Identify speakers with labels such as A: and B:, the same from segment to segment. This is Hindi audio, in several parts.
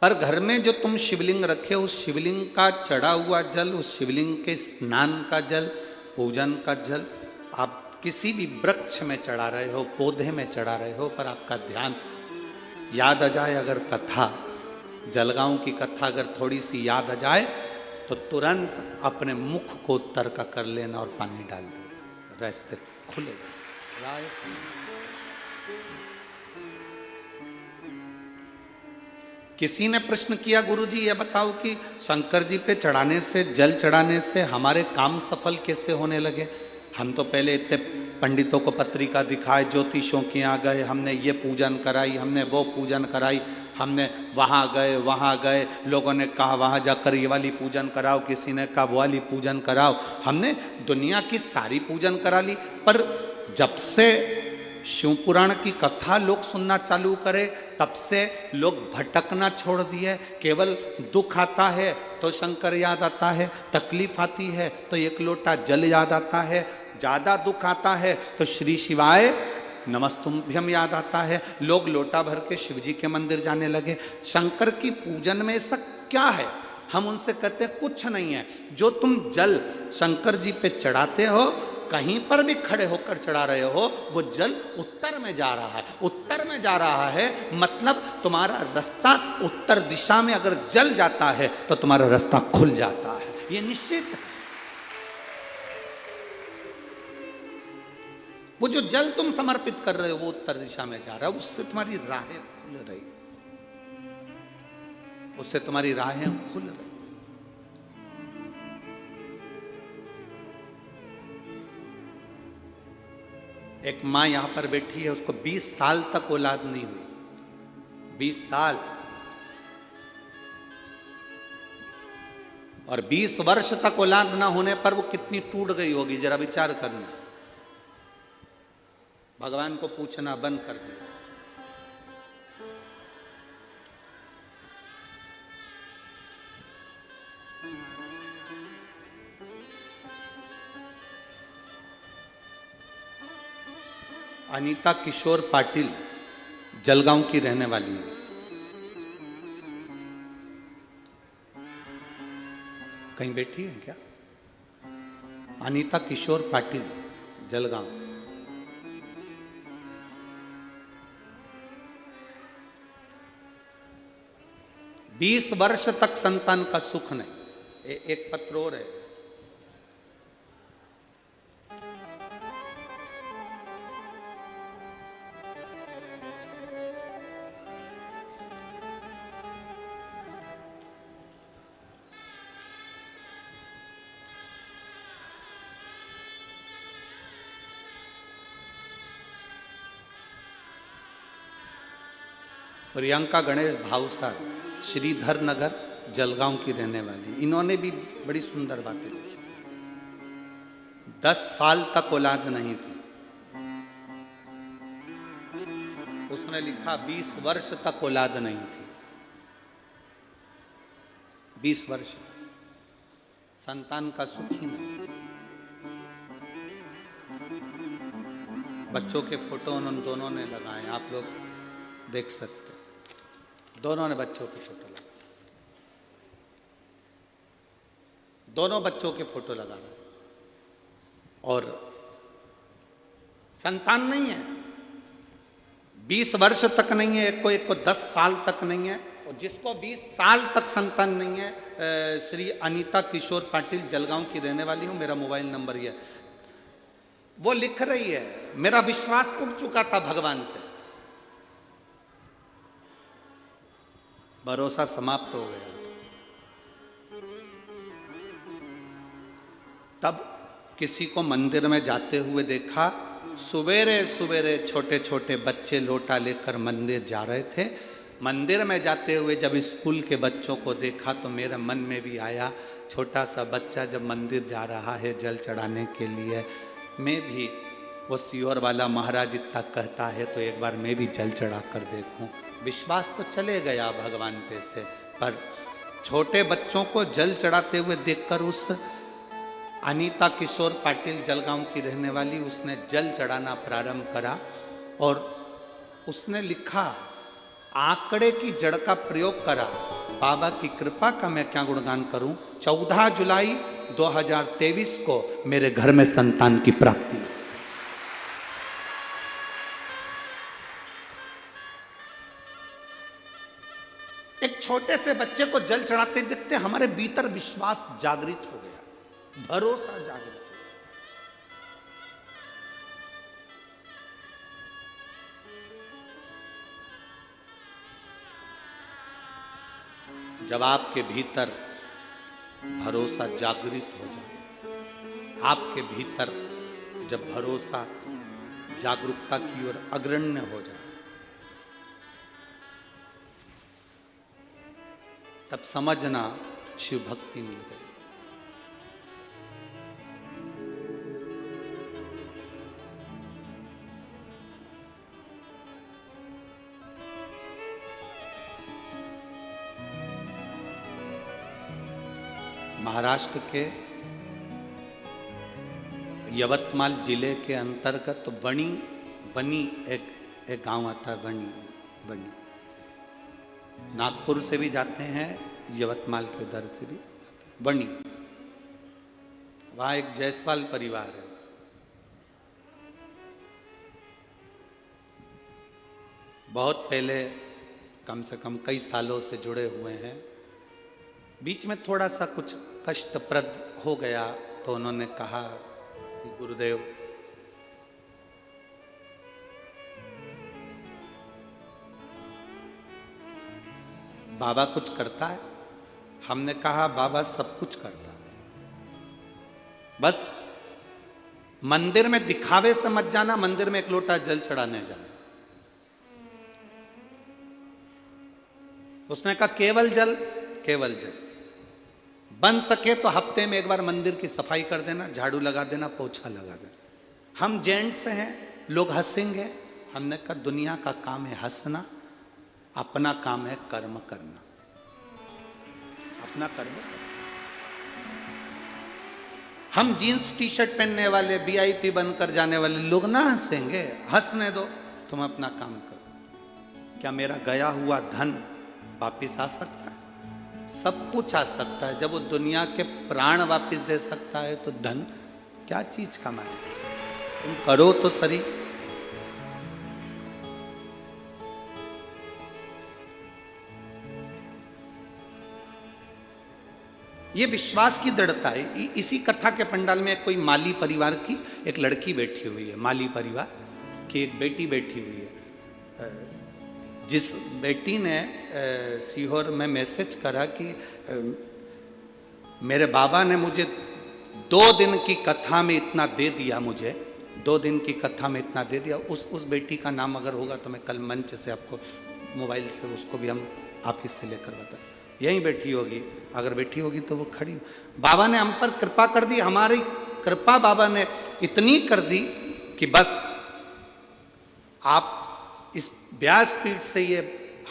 A: पर घर में जो तुम शिवलिंग रखे, उस शिवलिंग का चढ़ा हुआ जल, उस शिवलिंग के स्नान का जल, पूजन का जल आप किसी भी वृक्ष में चढ़ा रहे हो, पौधे में चढ़ा रहे हो, पर आपका ध्यान याद आ जाए, अगर कथा जलगांव की कथा अगर थोड़ी सी याद आ जाए तो तुरंत अपने मुख को उत्तर का कर लेना और पानी डाल देना, रास्ते खुले। किसी ने प्रश्न किया, गुरुजी ये बताओ कि शंकर जी पे चढ़ाने से, जल चढ़ाने से हमारे काम सफल कैसे होने लगे? हम तो पहले इतने पंडितों को पत्रिका दिखाए, ज्योतिषों के यहाँ गए, हमने ये पूजन कराई, हमने वो पूजन कराई, हमने वहाँ गए, लोगों ने कहा वहाँ जाकर ये वाली पूजन कराओ, किसी ने कहा वो वाली पूजन कराओ, हमने दुनिया की सारी पूजन करा ली। पर जब से शिव पुराण की कथा लोग सुनना चालू करे, तब से लोग भटकना छोड़ दिए। केवल दुख आता है तो शंकर याद आता है, तकलीफ आती है तो एक लोटा जल याद आता है, ज़्यादा दुख आता है तो श्री शिवाय नमस्तुभ्यम याद आता है। लोग लोटा भर के शिव जी के मंदिर जाने लगे। शंकर की पूजन में ऐसा क्या है? हम उनसे कहते हैं कुछ नहीं है। जो तुम जल शंकर जी पे चढ़ाते हो, कहीं पर भी खड़े होकर चढ़ा रहे हो, वो जल उत्तर में जा रहा है, उत्तर में जा रहा है, मतलब तुम्हारा रास्ता उत्तर दिशा में अगर जल जाता है तो तुम्हारा रास्ता खुल जाता है, ये निश्चित है। वो जो जल तुम समर्पित कर रहे हो वो उत्तर दिशा में जा रहा है, उससे तुम्हारी राहें खुल रही, उससे तुम्हारी राहें खुल रही। एक माँ यहां पर बैठी है, उसको 20 साल तक औलाद नहीं हुई, 20 साल, और 20 वर्ष तक औलाद ना होने पर वो कितनी टूट गई होगी, जरा विचार करना। भगवान को पूछना बंद कर दिया। अनीता किशोर पाटिल जलगांव की रहने वाली है। कहीं बैठी है क्या? अनीता किशोर पाटिल जलगांव। बीस वर्ष तक संतान का सुख नहीं। एक पत्र और है, प्रियंका गणेश भावसार, श्रीधर नगर जलगांव की रहने वाली। इन्होंने भी बड़ी सुंदर बातें लिखी। 10 साल तक औलाद नहीं थी, उसने लिखा 20 वर्ष तक औलाद नहीं थी, 20 वर्ष संतान का सुख ही नहीं। बच्चों के फोटो उन दोनों ने लगाए, आप लोग देख सकते हैं, दोनों ने बच्चों के फोटो लगाए, दोनों बच्चों के फोटो लगा रहे, और संतान नहीं है, 20 वर्ष तक नहीं है एक को 10 साल तक नहीं है, और जिसको 20 साल तक संतान नहीं है, श्री अनीता किशोर पाटिल जलगांव की रहने वाली हूँ, मेरा मोबाइल नंबर ये, वो लिख रही है, मेरा विश्वास उठ चुका था भगवान से, भरोसा समाप्त हो गया। तब किसी को मंदिर में जाते हुए देखा, सवेरे सवेरे छोटे छोटे बच्चे लोटा लेकर मंदिर जा रहे थे। मंदिर में जाते हुए जब स्कूल के बच्चों को देखा तो मेरे मन में भी आया, छोटा सा बच्चा जब मंदिर जा रहा है जल चढ़ाने के लिए, मैं भी वो सियोर वाला महाराज इतना कहता है तो एक बार मैं भी जल चढ़ा कर देखूं। विश्वास तो चले गया भगवान पे से, पर छोटे बच्चों को जल चढ़ाते हुए देखकर उस अनीता किशोर पाटिल जलगांव की रहने वाली, उसने जल चढ़ाना प्रारंभ करा और उसने लिखा आंकड़े की जड़ का प्रयोग करा, बाबा की कृपा का मैं क्या गुणगान करूं। 14 जुलाई 2023 को मेरे घर में संतान की प्राप्ति। एक छोटे से बच्चे को जल चढ़ाते देखते हमारे भीतर विश्वास जागृत हो गया, भरोसा जागृत हो गया। जब आपके भीतर भरोसा जागृत हो जाए, आपके भीतर जब भरोसा जागरूकता की ओर अग्रण्य हो जाए, तब समझना शिव भक्ति मिल गई। महाराष्ट्र के यवतमाल जिले के अंतर्गत वनी एक गांव आता है, वनी। नागपुर से भी जाते हैं, यवतमाल के उधर से भी वनी। वहां एक जायसवाल परिवार है। बहुत पहले, कम से कम कई सालों से जुड़े हुए हैं। बीच में थोड़ा सा कुछ कष्टप्रद हो गया तो उन्होंने कहा कि गुरुदेव, बाबा कुछ करता है? हमने कहा बाबा सब कुछ करता है, बस मंदिर में दिखावे से मत जाना, मंदिर में एक लोटा जल चढ़ाने जाना। उसने कहा केवल जल, केवल जल। बन सके तो हफ्ते में एक बार मंदिर की सफाई कर देना, झाड़ू लगा देना, पोछा लगा देना। हम जेंट्स हैं, लोग हंसेंगे। हमने कहा दुनिया का काम है हंसना, अपना काम है कर्म करना। अपना कर्म। हम जीन्स टी शर्ट पहनने वाले वीआईपी बनकर जाने वाले लोग ना हंसेंगे, हंसने दो, तुम अपना काम करो। क्या मेरा गया हुआ धन वापिस आ सकता है? सब कुछ आ सकता है। जब वो दुनिया के प्राण वापिस दे सकता है तो धन क्या चीज कमाए? तुम करो तो सही। ये विश्वास की दृढ़ता है। इसी कथा के पंडाल में कोई माली परिवार की एक लड़की बैठी हुई है, माली परिवार की एक बेटी बैठी हुई है, जिस बेटी ने सीहोर में मैसेज करा कि मेरे बाबा ने मुझे 2 दिन की कथा में इतना दे दिया, मुझे 2 दिन की कथा में इतना दे दिया। उस बेटी का नाम अगर होगा तो मैं कल मंच से आपको मोबाइल से उसको भी हम ऑफिस से लेकर बता। यहीं बैठी होगी, अगर बैठी होगी तो वो खड़ी। बाबा ने हम पर कृपा कर दी, हमारी कृपा बाबा ने इतनी कर दी कि बस आप इस व्यासपीठ से ये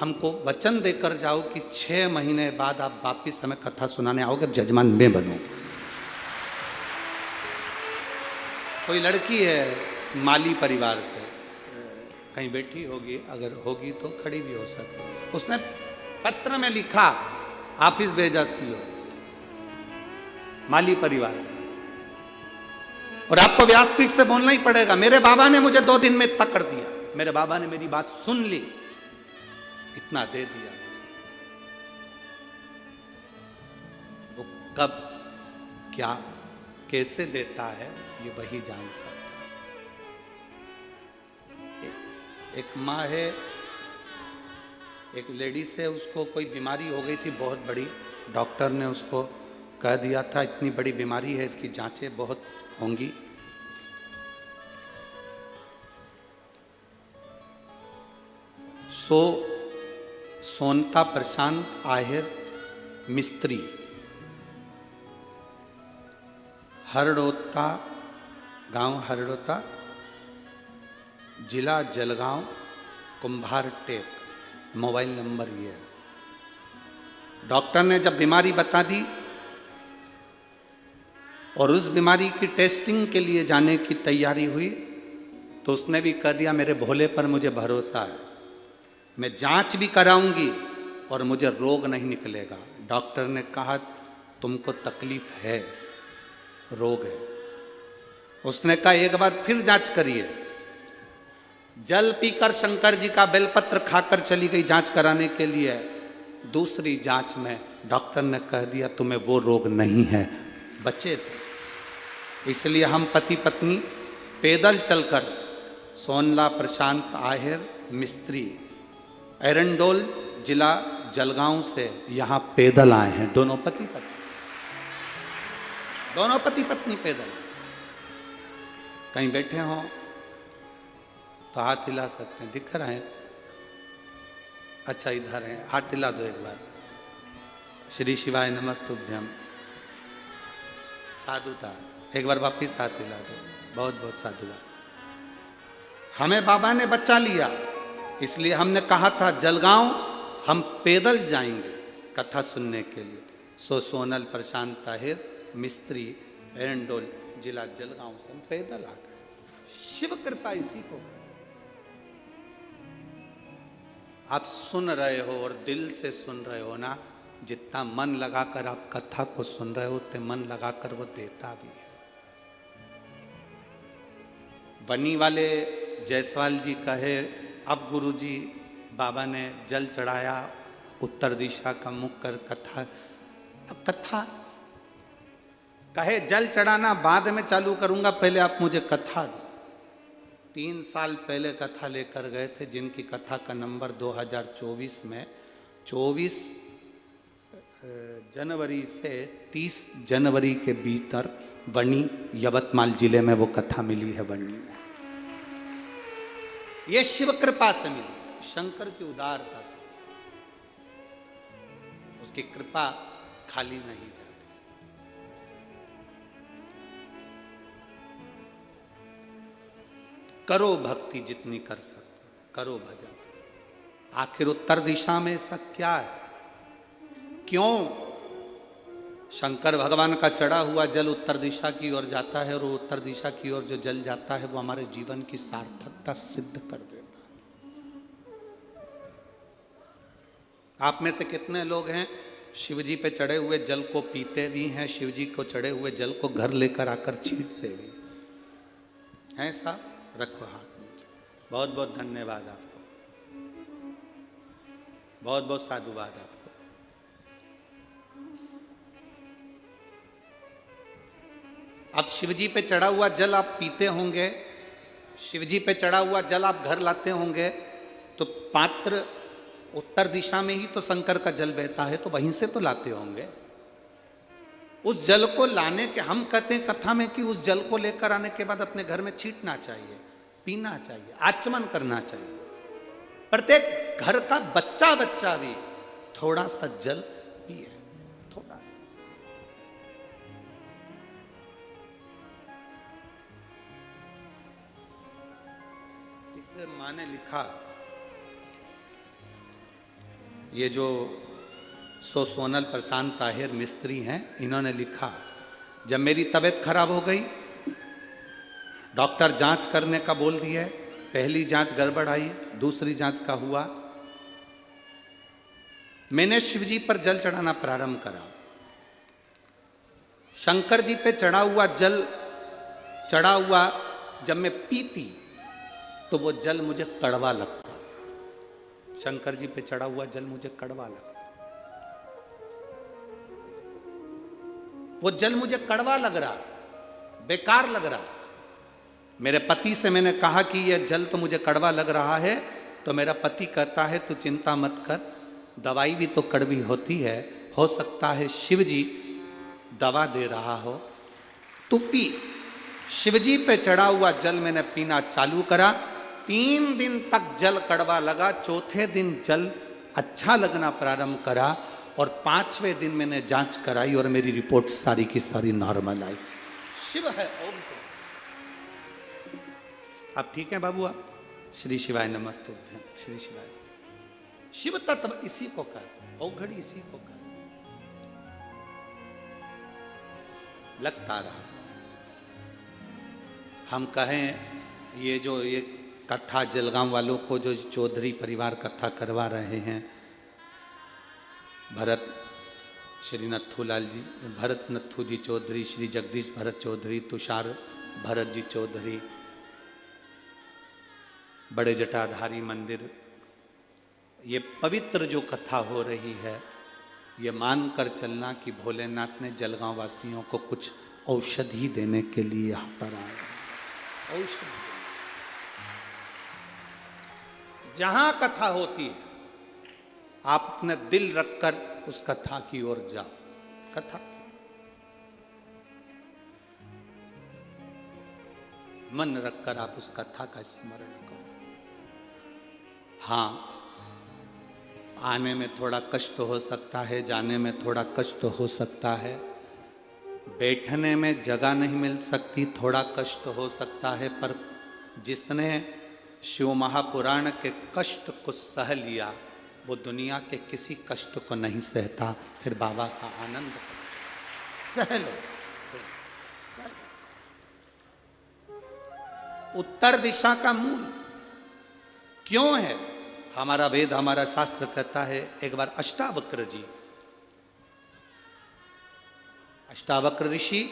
A: हमको वचन देकर जाओ कि 6 महीने बाद आप वापिस हमें कथा सुनाने आओगे, जजमान मैं बनूं। कोई लड़की है माली परिवार से, कहीं बैठी होगी, अगर होगी तो खड़ी भी हो सकती है। उसने पत्र में लिखा, ऑफिस भेजा सीओ, माली परिवार से। और आपको व्यासपीठ से बोलना ही पड़ेगा, मेरे बाबा ने मुझे 2 दिन में इतना कर दिया, मेरे बाबा ने मेरी बात सुन ली, इतना दे दिया। वो कब, क्या, कैसे देता है ये वही जान सकता है। एक माँ है, एक लेडीज है, उसको कोई बीमारी हो गई थी बहुत बड़ी। डॉक्टर ने उसको कह दिया था इतनी बड़ी बीमारी है, इसकी जांचें बहुत होंगी। सोनता प्रशांत आहिर मिस्त्री, हरड़ोता गांव, हरड़ोता जिला जलगांव, कुंभार टेक, मोबाइल नंबर ये है। डॉक्टर ने जब बीमारी बता दी और उस बीमारी की टेस्टिंग के लिए जाने की तैयारी हुई तो उसने भी कह दिया मेरे भोले पर मुझे भरोसा है, मैं जांच भी कराऊंगी और मुझे रोग नहीं निकलेगा। डॉक्टर ने कहा तुमको तकलीफ है, रोग है। उसने कहा एक बार फिर जांच करिए। जल पीकर शंकर जी का बेलपत्र खाकर चली गई जांच कराने के लिए। दूसरी जांच में डॉक्टर ने कह दिया तुम्हें वो रोग नहीं है, बचे थे। इसलिए हम पति पत्नी पैदल चलकर सोनला प्रशांत आहिर मिस्त्री एरंडोल जिला जलगांव से यहाँ पैदल आए हैं। दोनों पति पत्नी पैदल। कहीं बैठे हों तो हाथ हिला सकते हैं, दिख रहे हैं? अच्छा इधर है, हाथ हिला दो एक बार। श्री शिवाय नमस्तुभ्यम। साधुता, एक बार वापिस हाथ हिला दो। बहुत बहुत साधुवाद। हमें बाबा ने बच्चा लिया, इसलिए हमने कहा था जलगांव हम पैदल जाएंगे कथा सुनने के लिए। सोनल प्रशांत ताहिर मिस्त्री एरंडोल जिला जलगांव से हम पैदल आ गए। शिव कृपा इसी को। आप सुन रहे हो और दिल से सुन रहे हो ना, जितना मन लगाकर आप कथा को सुन रहे हो उतने मन लगाकर वो देता भी है। बनी वाले जायसवाल जी कहे अब गुरुजी बाबा ने जल चढ़ाया, उत्तर दिशा का मुख कर कथा। अब कथा कहे जल चढ़ाना बाद में चालू करूंगा, पहले आप मुझे कथा दो। 3 साल पहले कथा लेकर गए थे, जिनकी कथा का नंबर 2024 में 24 जनवरी से 30 जनवरी के भीतर बनी यवतमाल जिले में वो कथा मिली है। बनी में ये शिव कृपा से मिली, शंकर की उदारता से। उसकी कृपा खाली नहीं जाती। करो भक्ति जितनी कर सकते, करो भजन। आखिर उत्तर दिशा में ऐसा क्या है? क्यों शंकर भगवान का चढ़ा हुआ जल उत्तर दिशा की ओर जाता है, और वो उत्तर दिशा की ओर जो जल जाता है वो हमारे जीवन की सार्थकता सिद्ध कर देता है। आप में से कितने लोग हैं शिवजी पे चढ़े हुए जल को पीते भी हैं, शिवजी को चढ़े हुए जल को घर लेकर आकर छींटते भी हैं? साहब रखो हाथ नीचे। बहुत बहुत धन्यवाद आपको, बहुत बहुत साधुवाद आपको। अब शिवजी पे चढ़ा हुआ जल आप पीते होंगे, शिवजी पे चढ़ा हुआ जल आप घर लाते होंगे, तो पात्र उत्तर दिशा में ही तो शंकर का जल बहता है, तो वहीं से तो लाते होंगे। उस जल को लाने के, हम कहते हैं कथा में कि उस जल को लेकर आने के बाद अपने घर में छींटना चाहिए, पीना चाहिए, आचमन करना चाहिए। प्रत्येक घर का बच्चा बच्चा भी थोड़ा सा जल पिए, थोड़ा सा। इसे माँ ने लिखा, ये जो सोनल प्रशांत ताहिर मिस्त्री हैं, इन्होंने लिखा, जब मेरी तबीयत खराब हो गई, डॉक्टर जांच करने का बोल दिया, पहली जांच गड़बड़ आई, दूसरी जांच का हुआ, मैंने शिवजी पर जल चढ़ाना प्रारंभ करा। शंकर जी पे चढ़ा हुआ जल जब मैं पीती तो वो जल मुझे कड़वा लगता। शंकर जी पे चढ़ा हुआ जल मुझे कड़वा लगता, वो जल मुझे कड़वा लग रहा, बेकार लग रहा। मेरे पति से मैंने कहा कि यह जल तो मुझे कड़वा लग रहा है, तो मेरा पति कहता है तू चिंता मत कर, दवाई भी तो कड़वी होती है, हो सकता है शिवजी दवा दे रहा हो, तू पी। शिवजी पे चढ़ा हुआ जल मैंने पीना चालू करा। 3 दिन तक जल कड़वा लगा, चौथे दिन जल अच्छा लगना प्रारंभ करा, और 5वें दिन मैंने जांच कराई और मेरी रिपोर्ट सारी की सारी नॉर्मल आई। शिव है ओम को। आप ठीक हैं बाबू? आप श्री शिवाय नमस्तुभ्यम। श्री शिवाय। शिव तत्व इसी को कहते, औघड़ी इसी को कहते। लगता रहा हम कहें ये जो ये कथा जलगांव वालों को जो चौधरी परिवार कथा करवा रहे हैं, भरत श्री नथुलाल जी, भरत नथु जी चौधरी, श्री जगदीश भरत चौधरी, तुषार भरत जी चौधरी, बड़े जटाधारी मंदिर, ये पवित्र जो कथा हो रही है, ये मानकर चलना कि भोलेनाथ ने जलगांव वासियों को कुछ औषधि देने के लिए यहाँ पर आए। औषधि जहां कथा होती है, आप अपना दिल रखकर उस कथा की ओर जाओ। कथा मन रखकर आप उस कथा का स्मरण करो। हाँ, आने में थोड़ा कष्ट हो सकता है, जाने में थोड़ा कष्ट हो सकता है, बैठने में जगह नहीं मिल सकती, थोड़ा कष्ट हो सकता है, पर जिसने शिव महापुराण के कष्ट को सह लिया वो दुनिया के किसी कष्ट को नहीं सहता। फिर बाबा का आनंद सह लो। उत्तर दिशा का मूल क्यों है? हमारा वेद, हमारा शास्त्र कहता है, एक बार अष्टावक्र जी, अष्टावक्र ऋषि,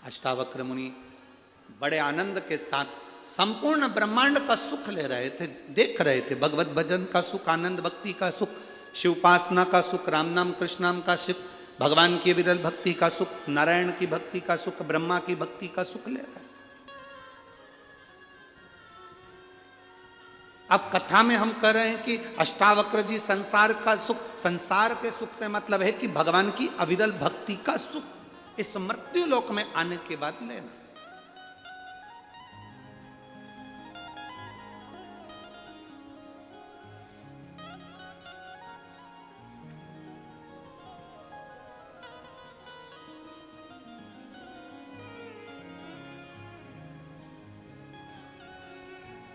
A: अष्टावक्र मुनि बड़े आनंद के साथ संपूर्ण ब्रह्मांड का सुख ले रहे थे, देख रहे थे। भगवत भजन का सुख, आनंद भक्ति का सुख, शिवोपासना का सुख, राम नाम कृष्ण नाम का सुख, भगवान की विरल भक्ति का सुख, नारायण की भक्ति का सुख, ब्रह्मा की भक्ति का सुख ले रहे थे। अब कथा में हम कह रहे हैं कि अष्टावक्र जी संसार का सुख, संसार के सुख से मतलब है कि भगवान की अविरल भक्ति का सुख इस मृत्यु लोक में आने के बाद लेना।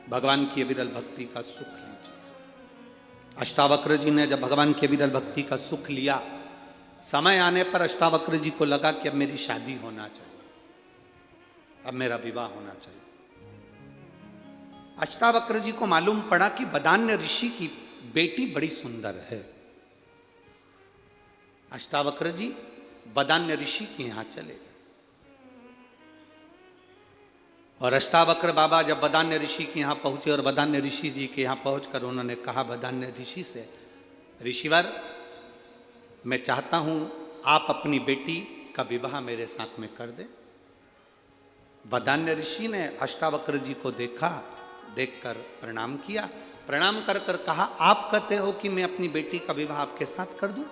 A: भगवान की विरल भक्ति का सुख लीजिए। अष्टावक्र जी ने जब भगवान की विरल भक्ति का सुख लिया, समय आने पर अष्टावक्र जी को लगा कि अब मेरी शादी होना चाहिए, अब मेरा विवाह होना चाहिए। अष्टावक्र जी को मालूम पड़ा कि वदान्य ऋषि की बेटी बड़ी सुंदर है। अष्टावक्र जी वदान्य ऋषि के यहां चले गए और अष्टावक्र बाबा जब वदान्य ऋषि के यहाँ पहुँचे और वदान्य ऋषि जी के यहाँ पहुँचकर उन्होंने कहा वदान्य ऋषि से, ऋषिवर, मैं चाहता हूँ आप अपनी बेटी का विवाह मेरे साथ में कर दे। वदान्य ऋषि ने अष्टावक्र जी को देखा, देखकर प्रणाम किया, प्रणाम कर कर कहा, आप कहते हो कि मैं अपनी बेटी का विवाह आपके साथ कर दूं?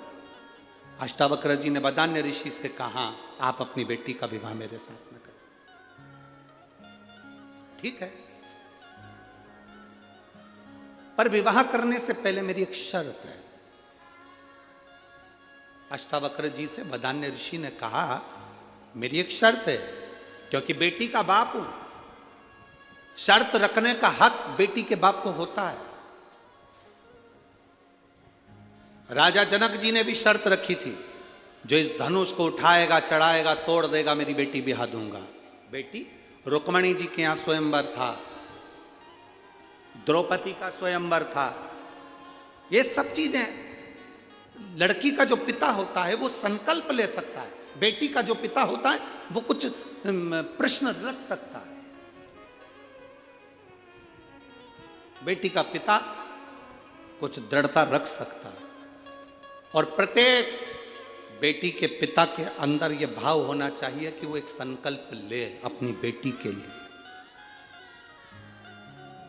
A: अष्टावक्र जी ने वदान्य ऋषि से कहा, आप अपनी बेटी का विवाह मेरे साथ में कर। ठीक है, पर विवाह करने से पहले मेरी एक शर्त है। अष्टावक्र जी से वदान्य ऋषि ने कहा, मेरी एक शर्त है, क्योंकि बेटी का बाप हूं, शर्त रखने का हक बेटी के बाप को होता है। राजा जनक जी ने भी शर्त रखी थी, जो इस धनुष को उठाएगा, चढ़ाएगा, तोड़ देगा, मेरी बेटी बिहा दूंगा। बेटी रुक्मणी जी के यहां स्वयंवर था, द्रौपदी का स्वयंवर था। ये सब चीजें, लड़की का जो पिता होता है वो संकल्प ले सकता है, बेटी का जो पिता होता है वो कुछ प्रश्न रख सकता है। बेटी का पिता कुछ दृढ़ता रख सकता है, और प्रत्येक बेटी के पिता के अंदर यह भाव होना चाहिए कि वो एक संकल्प ले अपनी बेटी के लिए।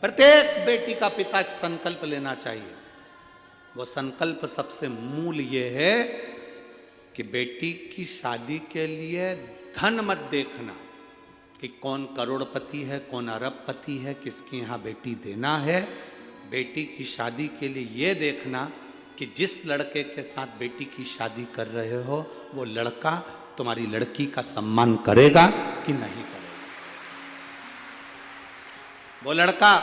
A: प्रत्येक बेटी का पिता एक संकल्प लेना चाहिए। वो संकल्प सबसे मूल ये है कि बेटी की शादी के लिए धन मत देखना कि कौन करोड़पति है, कौन अरबपति है, किसके यहाँ बेटी देना है। बेटी की शादी के लिए ये देखना कि जिस लड़के के साथ बेटी की शादी कर रहे हो वो लड़का तुम्हारी लड़की का सम्मान करेगा कि नहीं करेगा। वो लड़का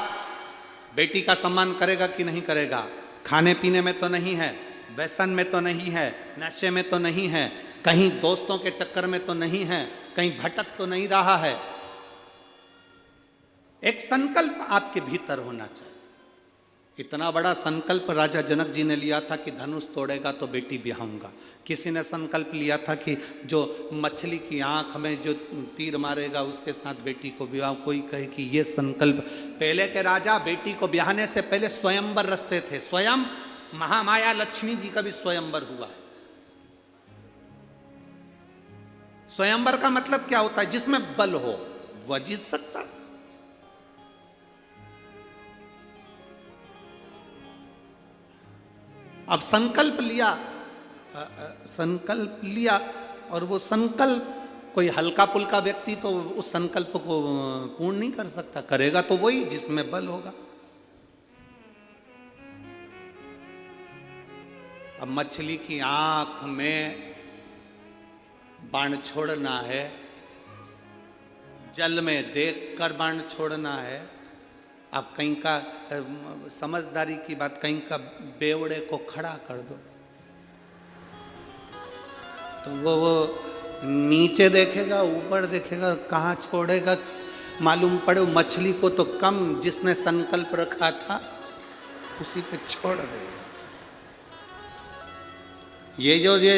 A: बेटी का सम्मान करेगा कि नहीं करेगा। खाने पीने में तो नहीं है, व्यसन में तो नहीं है, नशे में तो नहीं है, कहीं दोस्तों के चक्कर में तो नहीं है, कहीं भटक तो नहीं रहा है। एक संकल्प आपके भीतर होना चाहिए। इतना बड़ा संकल्प राजा जनक जी ने लिया था कि धनुष तोड़ेगा तो बेटी ब्याहूंगा। किसी ने संकल्प लिया था कि जो मछली की आंख में जो तीर मारेगा उसके साथ बेटी को ब्याह। कोई कहे कि ये संकल्प, पहले के राजा बेटी को ब्याहने से पहले स्वयंवर रचते थे। स्वयं महामाया लक्ष्मी जी का भी स्वयंवर हुआ है। स्वयंवर का मतलब क्या होता है? जिसमें बल हो वह जीत सकता है। अब संकल्प लिया और वो संकल्प, कोई हल्का पुल्का व्यक्ति तो उस संकल्प को पूर्ण नहीं कर सकता। करेगा तो वही जिसमें बल होगा। अब मछली की आंख में बाण छोड़ना है, जल में देखकर बाण छोड़ना है। अब कहीं का समझदारी की बात, कहीं का बेवड़े को खड़ा कर दो तो वो नीचे देखेगा ऊपर देखेगा, कहाँ छोड़ेगा मालूम पड़े। मछली को तो कम, जिसने संकल्प रखा था उसी पे छोड़ देगा। ये जो ये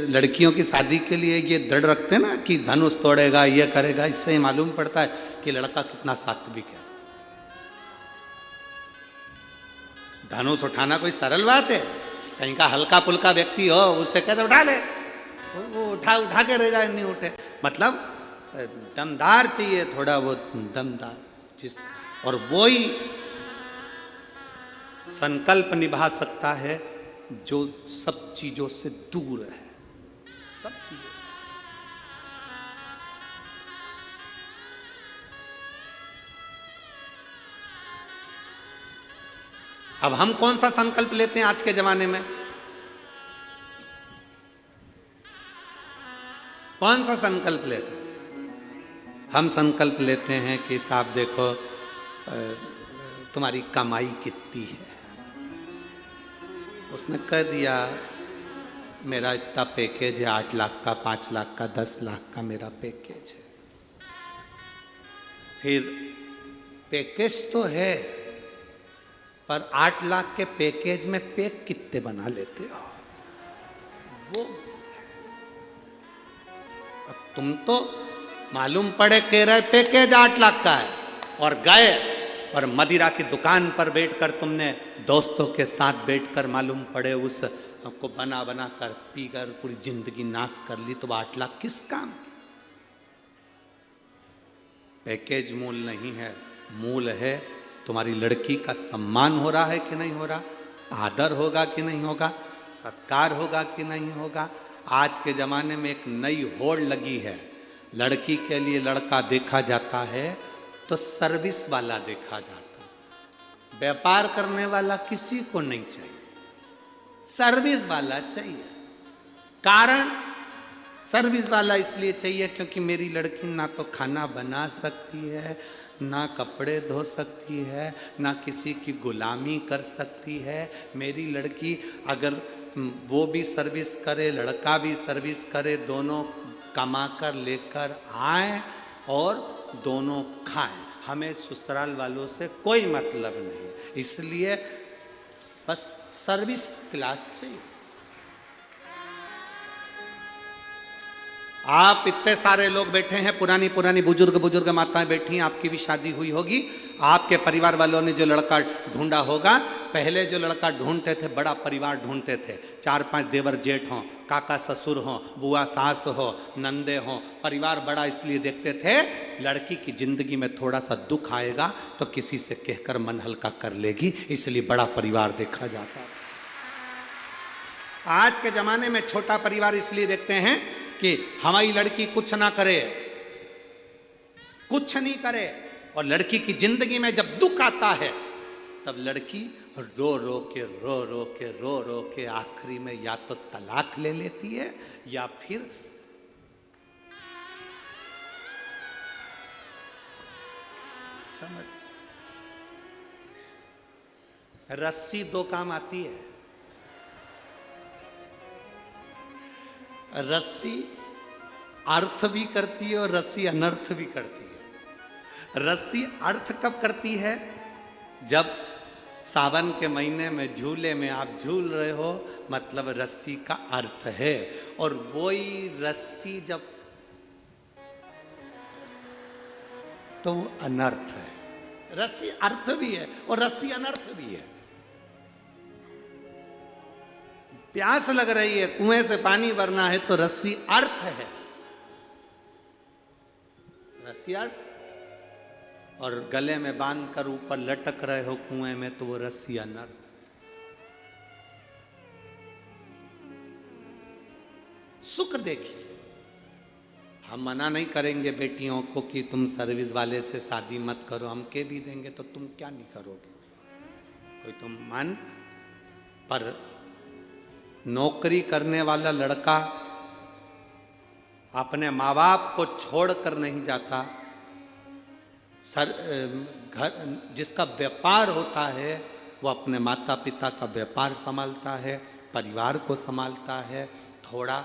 A: लड़कियों की शादी के लिए ये दृढ़ रखते हैं ना कि धनुष तोड़ेगा, ये करेगा, इससे मालूम पड़ता है कि लड़का कितना सात्विक है। धनुष उठाना कोई सरल बात है? कहीं का हल्का पुल्का व्यक्ति हो उससे कहते उठा ले, वो उठा के रह जाए, नहीं उठे। मतलब दमदार चाहिए, थोड़ा वो दमदार जिस, और वो ही संकल्प निभा सकता है जो सब चीजों से दूर है। सब चीजों से। अब हम कौन सा संकल्प लेते हैं आज के जमाने में? कौन सा संकल्प लेते हैं? हम संकल्प लेते हैं कि साहब देखो तुम्हारी कमाई कितनी है। उसने कह दिया मेरा इतना पैकेज है, 8 लाख का, 5 लाख का, 10 लाख का मेरा पैकेज है। फिर पैकेज तो है, पर 8 लाख के पैकेज में पैक कितने बना लेते हो? वो अब तुम तो मालूम पड़े कह रहे पैकेज 8 लाख का है और गए और मदिरा की दुकान पर बैठकर तुमने दोस्तों के साथ बैठकर मालूम पड़े उस को बना बना कर पीकर पूरी जिंदगी नाश कर ली, तो 8 लाख किस काम की? पैकेज मूल नहीं है, मूल है तुम्हारी लड़की का सम्मान हो रहा है कि नहीं हो रहा, आदर होगा कि नहीं होगा, सत्कार होगा कि नहीं होगा। आज के ज़माने में एक नई होड़ लगी है, लड़की के लिए लड़का देखा जाता है तो सर्विस वाला देखा जाता है। व्यापार करने वाला किसी को नहीं चाहिए, सर्विस वाला चाहिए। कारण सर्विस वाला इसलिए चाहिए क्योंकि मेरी लड़की ना तो खाना बना सकती है, ना कपड़े धो सकती है, ना किसी की गुलामी कर सकती है। मेरी लड़की अगर वो भी सर्विस करे, लड़का भी सर्विस करे, दोनों कमा कर लेकर आए और दोनों खाएं। हमें ससुराल वालों से कोई मतलब नहीं, इसलिए बस सर्विस क्लास चाहिए। आप इतने सारे लोग बैठे हैं, पुरानी पुरानी बुजुर्ग माताएं बैठी हैं, आपकी भी शादी हुई होगी। आपके परिवार वालों ने जो लड़का ढूंढा होगा, पहले जो लड़का ढूंढते थे बड़ा परिवार ढूंढते थे, 4-5 देवर जेठ हों, काका ससुर हों, बुआ सास हो, नंदे हों, परिवार बड़ा इसलिए देखते थे लड़की की जिंदगी में थोड़ा सा दुख आएगा तो किसी से कहकर मन हल्का कर लेगी, इसलिए बड़ा परिवार देखा जाता है। आज के जमाने में छोटा परिवार इसलिए देखते हैं कि हमारी लड़की कुछ ना करे, कुछ नहीं करे, और लड़की की जिंदगी में जब दुख आता है तब लड़की रो रो के आखिरी में या तो तलाक ले लेती है या फिर समझ। रस्सी 2 काम आती है, रस्सी अर्थ भी करती है और रस्सी अनर्थ भी करती है। रस्सी अर्थ कब करती है? जब सावन के महीने में झूले में आप झूल रहे हो, मतलब रस्सी का अर्थ है। और वही रस्सी जब, तो वो अनर्थ है। रस्सी अर्थ भी है और रस्सी अनर्थ भी है। प्यास लग रही है, कुएं से पानी भरना है, तो रस्सी अर्थ है, रस्सी अर्थ। और गले में बांधकर ऊपर लटक रहे हो कुएं में, तो वो रस्सी अनर्थ। सुख देखिए, हम मना नहीं करेंगे बेटियों को कि तुम सर्विस वाले से शादी मत करो, हम के भी देंगे तो तुम क्या नहीं करोगे, कोई तुम मान। पर नौकरी करने वाला लड़का अपने माँ बाप को छोड़कर नहीं जाता। घर जिसका व्यापार होता है वो अपने माता पिता का व्यापार संभालता है, परिवार को संभालता है। थोड़ा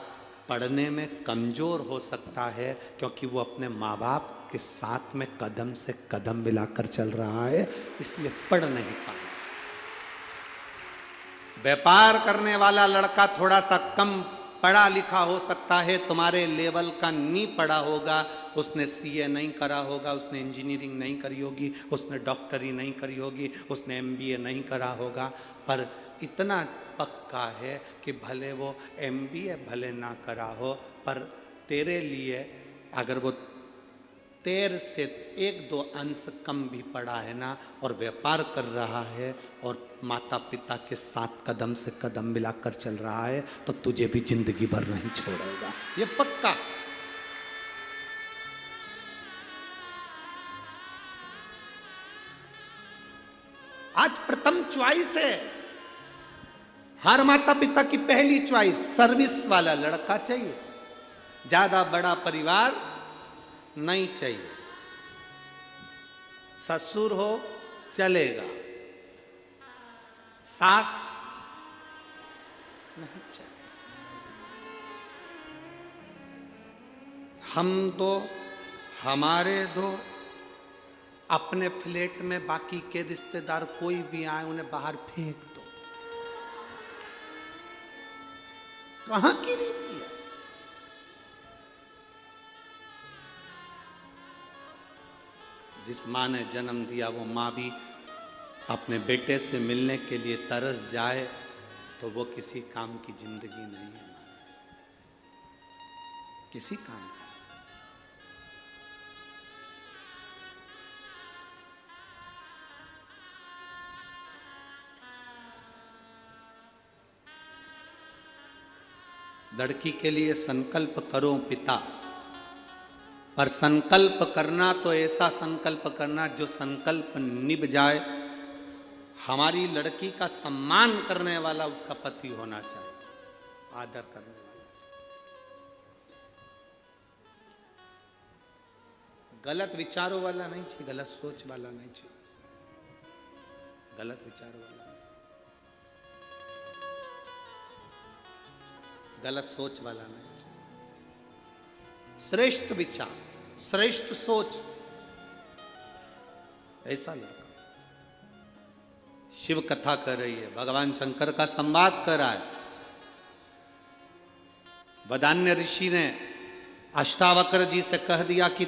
A: पढ़ने में कमजोर हो सकता है क्योंकि वो अपने माँ बाप के साथ में कदम से कदम मिलाकर चल रहा है, इसलिए पढ़ नहीं पाता। व्यापार करने वाला लड़का थोड़ा सा कम पढ़ा लिखा हो सकता है, तुम्हारे लेवल का नहीं पढ़ा होगा, उसने सीए नहीं करा होगा, उसने इंजीनियरिंग नहीं करी होगी, उसने डॉक्टरी नहीं करी होगी, उसने एमबीए नहीं करा होगा, पर इतना पक्का है कि भले वो एमबीए भले ना करा हो, पर तेरे लिए अगर वो तेरे से 1-2 अंश कम भी पढ़ा है ना, और व्यापार कर रहा है और माता पिता के साथ कदम से कदम मिलाकर चल रहा है, तो तुझे भी जिंदगी भर नहीं छोड़ेगा, ये पक्का। आज प्रथम चॉइस है, हर माता पिता की पहली चॉइस सर्विस वाला लड़का चाहिए, ज्यादा बड़ा परिवार नहीं चाहिए। ससुर हो चलेगा, सास नहीं चलेगा। हम दो, हमारे दो, अपने फ्लैट में बाकी के रिश्तेदार कोई भी आए उन्हें बाहर फेंक दो। कहां की रीति है? जिस माँ ने जन्म दिया वो माँ भी अपने बेटे से मिलने के लिए तरस जाए तो वो किसी काम की जिंदगी नहीं है, किसी काम की। लड़की के लिए संकल्प करो पिता, पर संकल्प करना तो ऐसा संकल्प करना जो संकल्प निभ जाए। हमारी लड़की का सम्मान करने वाला उसका पति होना चाहिए, आदर करने वाला। गलत विचारों वाला नहीं चाहिए, गलत सोच वाला नहीं चाहिए, गलत विचारों वाला नहीं, गलत सोच वाला नहीं चाहिए। श्रेष्ठ विचार, श्रेष्ठ सोच, ऐसा लड़का। शिव कथा कर रही है, भगवान शंकर का संवाद कर रहा है। वदान्य ऋषि ने अष्टावक्र जी से कह दिया कि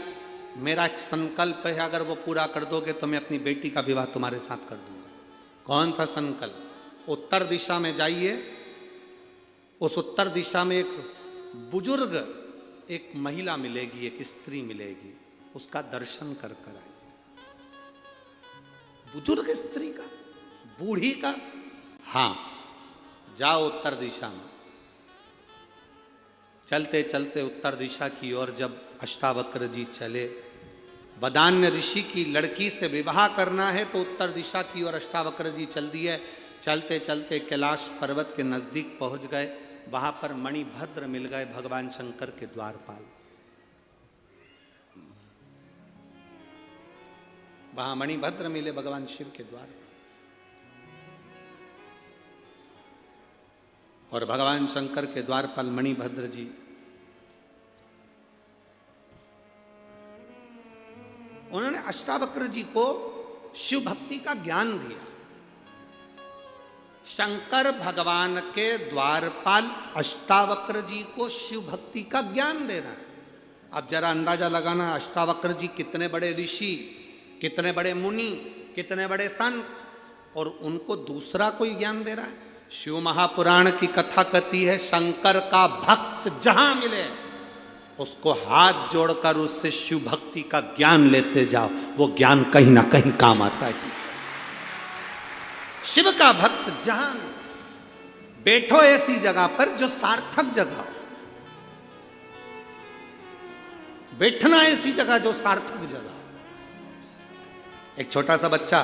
A: मेरा एक संकल्प है, अगर वो पूरा कर दोगे तो मैं अपनी बेटी का विवाह तुम्हारे साथ कर दूंगा। कौन सा संकल्प? उत्तर दिशा में जाइए, उस उत्तर दिशा में एक बुजुर्ग, एक महिला मिलेगी, एक स्त्री मिलेगी, उसका दर्शन कर कर आइए। बुजुर्ग स्त्री का, बूढ़ी का, हाँ, जाओ उत्तर दिशा में। चलते चलते उत्तर दिशा की ओर जब अष्टावक्र जी चले, वदान्य ऋषि की लड़की से विवाह करना है तो उत्तर दिशा की ओर अष्टावक्र जी चल दिए। चलते चलते कैलाश पर्वत के नजदीक पहुंच गए, वहां पर मणिभद्र मिल गए, भगवान शंकर के द्वारपाल। वहां मणिभद्र मिले भगवान शिव के द्वार, और भगवान शंकर के द्वारपाल मणिभद्र जी उन्होंने अष्टावक्र जी को शिव भक्ति का ज्ञान दिया। शंकर भगवान के द्वारपाल अष्टावक्र जी को शिव भक्ति का ज्ञान दे रहा है। अब जरा अंदाजा लगाना, अष्टावक्र जी कितने बड़े ऋषि, कितने बड़े मुनि, कितने बड़े संत, और उनको दूसरा कोई ज्ञान दे रहा है। शिव महापुराण की कथा कहती है, शंकर का भक्त जहां मिले उसको हाथ जोड़कर उससे शिव भक्ति का ज्ञान लेते जाओ, वो ज्ञान कहीं ना कहीं काम आता है। शिव का भक्त जहां बैठो ऐसी जगह पर जो सार्थक जगह हो, बैठना ऐसी जगह जो सार्थक जगह। एक छोटा सा बच्चा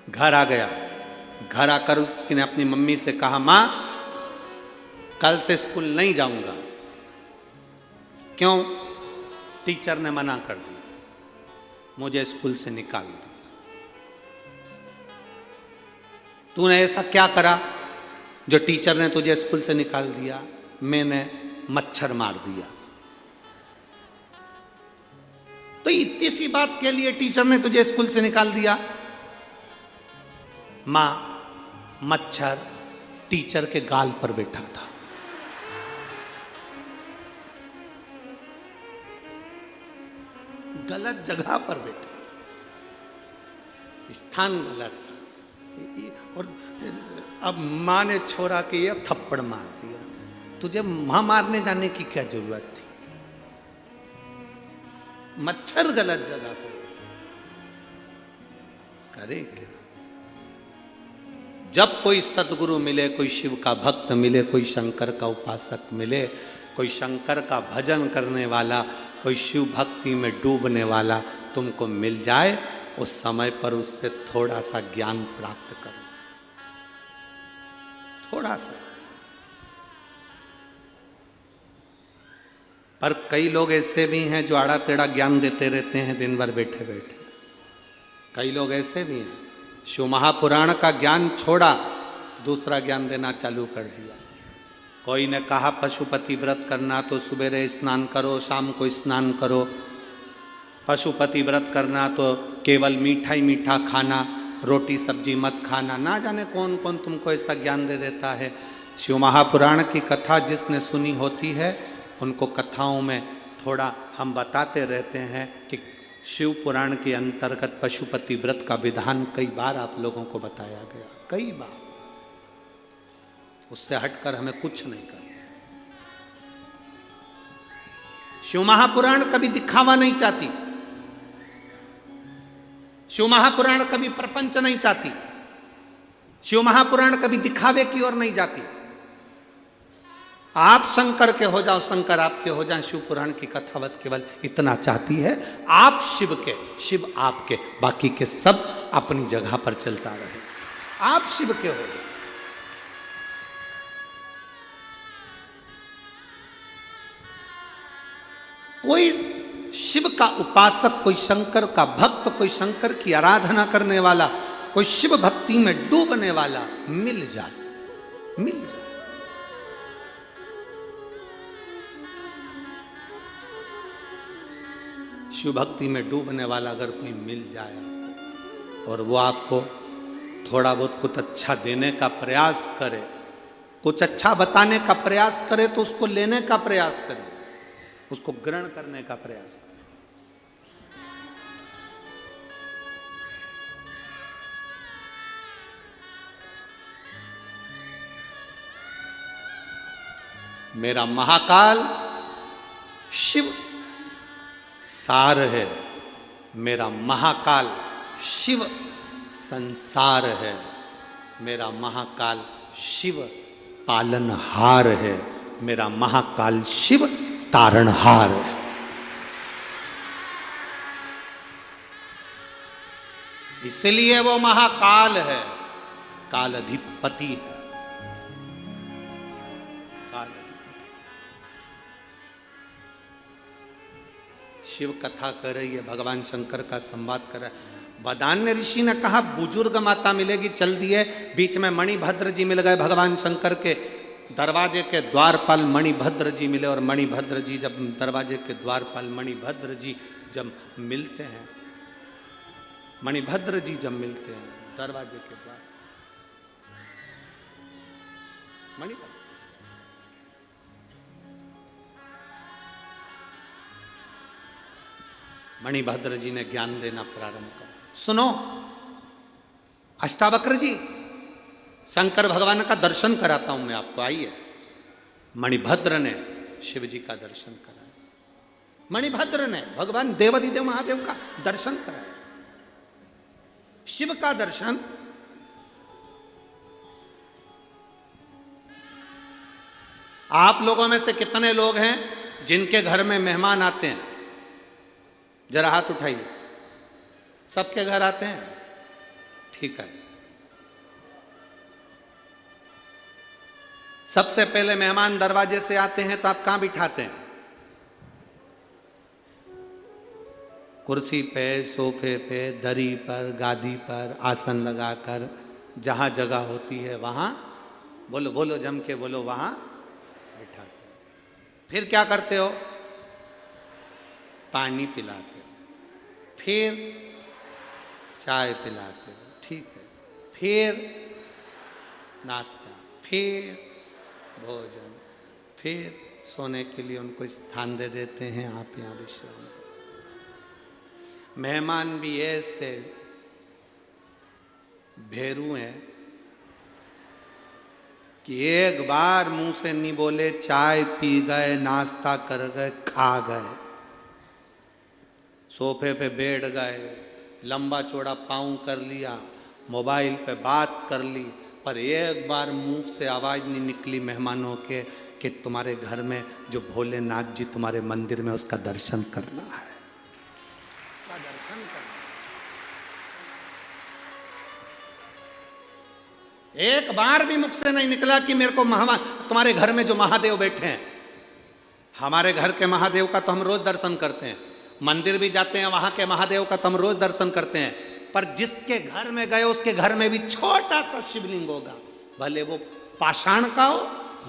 A: घर आ गया, घर आकर उसने अपनी मम्मी से कहा, मां कल से स्कूल नहीं जाऊंगा। क्यों? टीचर ने मना कर दिया, मुझे स्कूल से निकाल दिया। तूने ऐसा क्या करा जो टीचर ने तुझे स्कूल से निकाल दिया? मैंने मच्छर मार दिया। तो इतनी सी बात के लिए टीचर ने तुझे स्कूल से निकाल दिया? मां, मच्छर टीचर के गाल पर बैठा था। गलत जगह पर बैठा था, स्थान गलत था। और अब मां ने छोड़ा कि ये थप्पड़ मार दिया। तुझे मां मारने जाने की क्या जरूरत थी? मच्छर गलत जगह पर करे क्या? जब कोई सदगुरु मिले, कोई शिव का भक्त मिले, कोई शंकर का उपासक मिले, कोई शंकर का भजन करने वाला, कोई शिव भक्ति में डूबने वाला तुमको मिल जाए, उस समय पर उससे थोड़ा सा ज्ञान प्राप्त करो, थोड़ा सा। पर कई लोग ऐसे भी हैं जो आड़ा टेढ़ा ज्ञान देते रहते हैं दिन भर बैठे बैठे। कई लोग ऐसे भी हैं, शिव महापुराण का ज्ञान छोड़ा, दूसरा ज्ञान देना चालू कर दिया। कोई ने कहा पशुपति व्रत करना तो सुबह स्नान करो, शाम को स्नान करो। पशुपति व्रत करना तो केवल मीठा ही मीठा खाना, रोटी सब्जी मत खाना। ना जाने कौन कौन तुमको ऐसा ज्ञान दे देता है। शिव महापुराण की कथा जिसने सुनी होती है, उनको कथाओं में थोड़ा हम बताते रहते हैं कि शिव पुराण के अंतर्गत पशुपति व्रत का विधान कई बार आप लोगों को बताया गया, कई बार। उससे हटकर हमें कुछ नहीं करना। शिव महापुराण कभी दिखावा नहीं चाहती, शिव महापुराण कभी प्रपंच नहीं चाहती, शिव महापुराण कभी दिखावे की ओर नहीं जाती। आप शंकर के हो जाओ, शंकर आपके हो जाए, शिव पुराण की कथा बस केवल इतना चाहती है, आप शिव के, शिव आपके, बाकी के सब अपनी जगह पर चलता रहे। आप शिव के हो जाओ। कोई शिव का उपासक, कोई शंकर का भक्त, कोई शंकर की आराधना करने वाला, कोई शिव भक्ति में डूबने वाला मिल जाए, मिल जाए। शिव भक्ति में डूबने वाला अगर कोई मिल जाए और वो आपको थोड़ा बहुत कुछ अच्छा देने का प्रयास करे, कुछ अच्छा बताने का प्रयास करे, तो उसको लेने का प्रयास करें, उसको ग्रहण करने का प्रयास करें। मेरा महाकाल शिव सार है, मेरा महाकाल शिव संसार है, मेरा महाकाल शिव पालनहार है, मेरा महाकाल शिव तारणहार है। इसलिए वो महाकाल है, काल अधिपति है, काल अधिपति। शिव कथा कर रही है, भगवान शंकर का संवाद कर रहा है। वदान्य ऋषि ने कहा बुजुर्ग माता मिलेगी, चल दिए। बीच में मणिभद्र जी मिल गए, भगवान शंकर के दरवाजे के द्वारपाल मणिभद्र जी मिले। और मणिभद्र जी जब दरवाजे के द्वारपाल मणिभद्र जी जब मिलते हैं, मणिभद्र जी जब मिलते हैं दरवाजे के द्वार, मणिभद्र मणिभद्र जी ने ज्ञान देना प्रारंभ करा। सुनो अष्टावक्र जी, शंकर भगवान का दर्शन कराता हूं मैं आपको, आइए। मणिभद्र ने शिव जी का दर्शन कराया, मणिभद्र ने भगवान देवाधिदेव महादेव का दर्शन कराया। शिव का दर्शन आप लोगों में से कितने लोग हैं जिनके घर में मेहमान आते हैं? जरा हाथ उठाइए। सबके घर आते हैं? ठीक है। सबसे पहले मेहमान दरवाजे से आते हैं तो आप कहां बिठाते हैं? कुर्सी पे, सोफे पे, दरी पर, गादी पर, आसन लगाकर, जहां जगह होती है वहां, बोलो बोलो जम के बोलो, वहां बिठाते हो। फिर क्या करते हो? पानी पिलाते हो, फिर चाय पिलाते हो, ठीक है, फिर नाश्ता, फिर भोजन, फिर सोने के लिए उनको स्थान दे देते हैं, आप यहाँ विश्राम करो। मेहमान भी ऐसे भेरू हैं कि एक बार मुंह से नहीं बोले, चाय पी गए, नाश्ता कर गए, खा गए, सोफे पे बैठ गए, लंबा चौड़ा पाँव कर लिया, मोबाइल पे बात कर ली, पर एक बार मुंह से आवाज नहीं निकली मेहमानों के कि तुम्हारे घर में जो भोलेनाथ जी तुम्हारे मंदिर में, उसका दर्शन करना है, उसका दर्शन करना। एक बार भी मुख से नहीं निकला कि मेरे को तुम्हारे घर में जो महादेव बैठे हैं, हमारे घर के महादेव का तो हम रोज दर्शन करते हैं, मंदिर भी जाते हैं, वहां के महादेव का तो हम रोज दर्शन करते हैं, पर जिसके घर में गए उसके घर में भी छोटा सा शिवलिंग होगा, भले वो पाषाण का हो,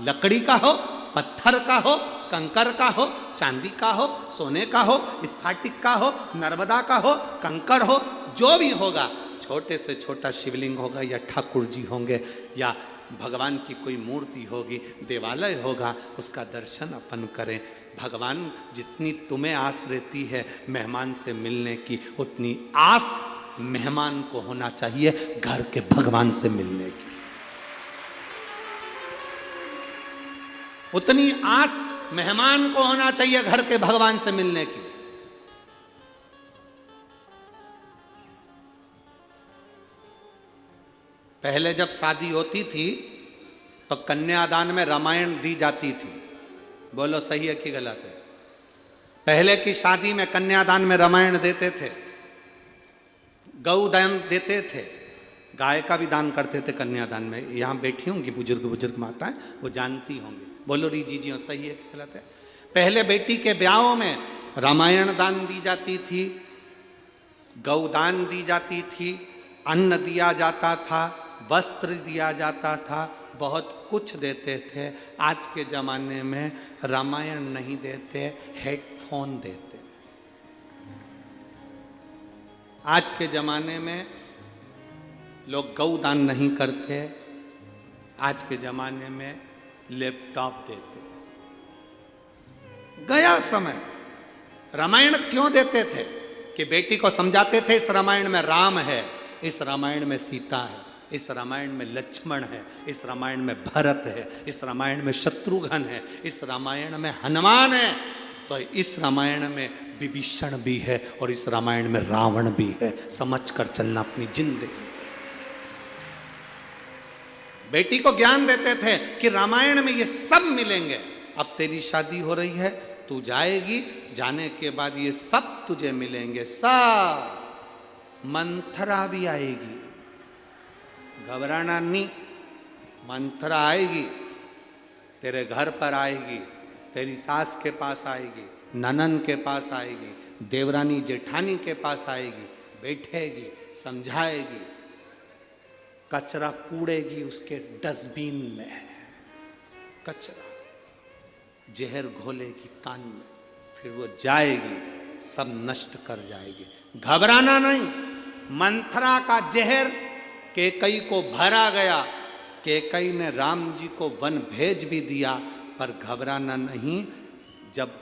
A: लकड़ी का हो, पत्थर का हो, कंकर का हो, चांदी का हो, सोने का हो, स्फटिक का हो, नर्मदा का हो, कंकर हो, जो भी होगा, छोटे से छोटा शिवलिंग होगा, या ठाकुर जी होंगे, या भगवान की कोई मूर्ति होगी, देवालय होगा, उसका दर्शन अपन करें। भगवान जितनी तुम्हें आस रहती है मेहमान से मिलने की, उतनी आस मेहमान को होना चाहिए घर के भगवान से मिलने की। उतनी आस मेहमान को होना चाहिए घर के भगवान से मिलने की। पहले जब शादी होती थी तो कन्यादान में रामायण दी जाती थी, बोलो सही है कि गलत है? पहले की शादी में कन्यादान में रामायण देते थे, गौदान देते थे, गाय का भी दान करते थे कन्यादान में। यहाँ बैठी होंगी बुजुर्ग माताएं, वो जानती होंगी, बोलो री जी सही है कि गलत है? पहले बेटी के ब्याहों में रामायण दान दी जाती थी, गौदान दी जाती थी, अन्न दिया जाता था, वस्त्र दिया जाता था, बहुत कुछ देते थे। आज के ज़माने में रामायण नहीं देते, हेडफोन देते। आज के ज़माने में लोग गौदान नहीं करते, आज के ज़माने में लैपटॉप देते। गया समय। रामायण क्यों देते थे? कि बेटी को समझाते थे इस रामायण में राम है, इस रामायण में सीता है, इस रामायण में लक्ष्मण है, इस रामायण में भरत है, इस रामायण में शत्रुघ्न है, इस रामायण में हनुमान है, तो इस रामायण में विभीषण भी है और इस रामायण में रावण भी है। समझ कर चलना अपनी जिंदगी। बेटी को ज्ञान देते थे कि रामायण में ये सब मिलेंगे। अब तेरी शादी हो रही है, तू जाएगी, जाने के बाद ये सब तुझे मिलेंगे, सब। मंथरा भी आएगी, घबराना नहीं, मंथरा आएगी, तेरे घर पर आएगी, तेरी सास के पास आएगी, ननन के पास आएगी, देवरानी जेठानी के पास आएगी, बैठेगी, समझाएगी, कचरा कूड़ेगी उसके डस्टबिन में, कचरा जहर घोलेगी कान में, फिर वो जाएगी, सब नष्ट कर जाएगी। घबराना नहीं। मंथरा का जहर कैकई को भरा गया, कैकई ने राम जी को वन भेज भी दिया, पर घबराना नहीं। जब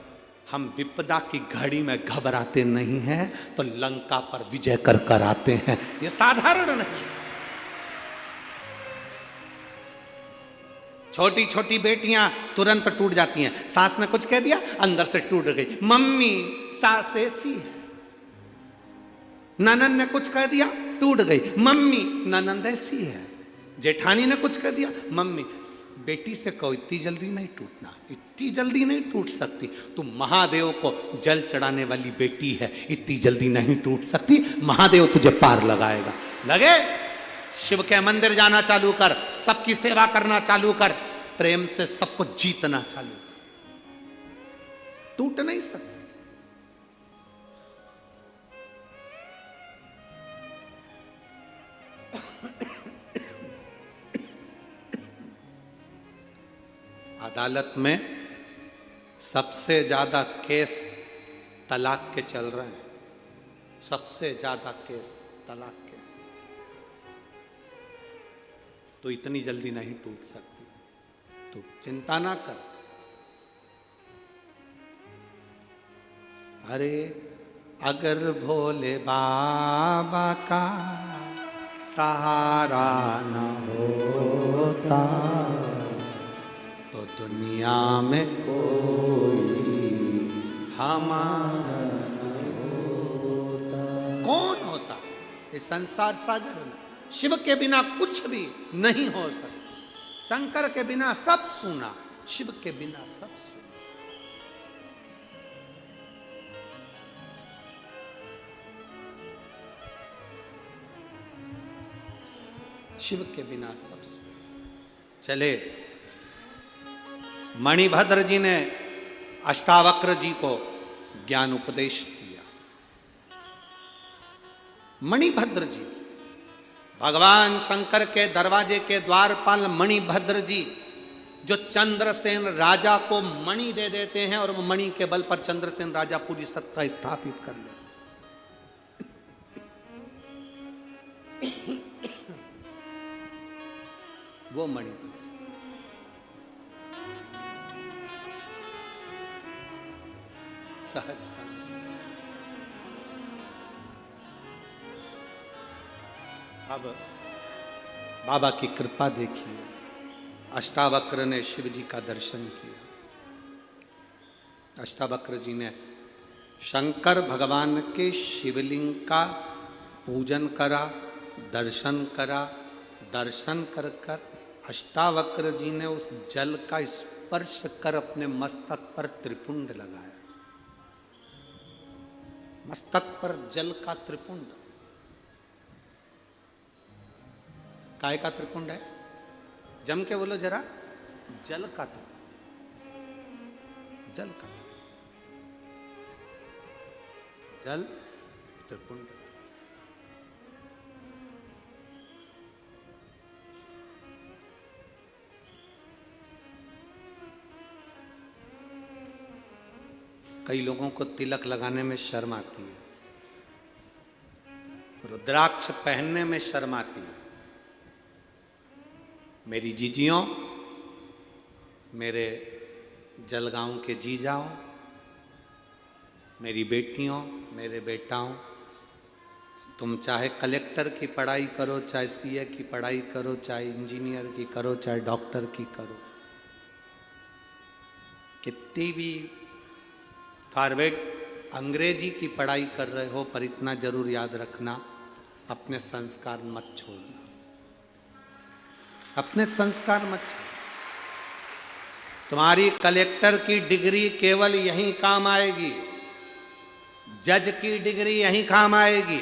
A: हम विपदा की घड़ी में घबराते नहीं हैं तो लंका पर विजय कर कर आते हैं। ये साधारण नहीं। छोटी छोटी बेटियां तुरंत टूट जाती हैं। सास ने कुछ कह दिया, अंदर से टूट गई। मम्मी सास ऐसी है। ननद ने कुछ कह दिया, टूट गई। मम्मी ननद ऐसी है। जेठानी ने कुछ कह दिया, मम्मी। बेटी से कहो इतनी जल्दी नहीं टूटना, इतनी जल्दी नहीं टूट सकती। तू महादेव को जल चढ़ाने वाली बेटी है, इतनी जल्दी नहीं टूट सकती। महादेव तुझे पार लगाएगा। लगे? शिव के मंदिर जाना चालू कर, सबकी सेवा करना चालू कर, प्रेम से सबको जीतना चालू कर। टूट नहीं सकते। अदालत में सबसे ज्यादा केस तलाक के चल रहे हैं। सबसे ज्यादा केस तलाक के। तो इतनी जल्दी नहीं टूट सकती। तो चिंता ना कर। अरे अगर भोले बाबा का सहारा न होता तो दुनिया में कोई हमारा न होता। कौन होता? इस संसार सागर में शिव के बिना कुछ भी नहीं हो सकता। शंकर के बिना सब सुना, शिव के बिना सब सुना। शिव के बिना सब सुना। चले, मणिभद्र जी ने अष्टावक्र जी को ज्ञान उपदेश दिया। मणिभद्र जी, भगवान शंकर के दरवाजे के द्वारपाल मणिभद्र जी, जो चंद्रसेन राजा को मणि दे देते हैं और वो मणि के बल पर चंद्रसेन राजा पूरी सत्ता स्थापित कर ले। वो मणि सहजता। अब बाबा की कृपा देखिए, अष्टावक्र ने शिव जी का दर्शन किया। अष्टावक्र जी ने शंकर भगवान के शिवलिंग का पूजन करा, दर्शन करा। दर्शन कर कर अष्टावक्र जी ने उस जल का स्पर्श कर अपने मस्तक पर त्रिपुंड लगाया। मस्तक पर जल का त्रिपुंड। काय का त्रिपुंड है? जम के बोलो जरा। जल का त्रिपुंड। जल का त्रिपुंड। जल त्रिपुंड। कई लोगों को तिलक लगाने में शर्म आती है, रुद्राक्ष पहनने में शर्म आती है। मेरी जीजियों, मेरे जलगांव के जीजाओं, मेरी बेटियों, मेरे बेटाओं, तुम चाहे कलेक्टर की पढ़ाई करो, चाहे सीए की पढ़ाई करो, चाहे इंजीनियर की करो, चाहे डॉक्टर की करो, कितनी भी फॉरवर्ड अंग्रेजी की पढ़ाई कर रहे हो, पर इतना जरूर याद रखना, अपने संस्कार मत छोड़ना। अपने संस्कार मत छोड़ना। तुम्हारी कलेक्टर की डिग्री केवल यहीं काम आएगी, जज की डिग्री यहीं काम आएगी,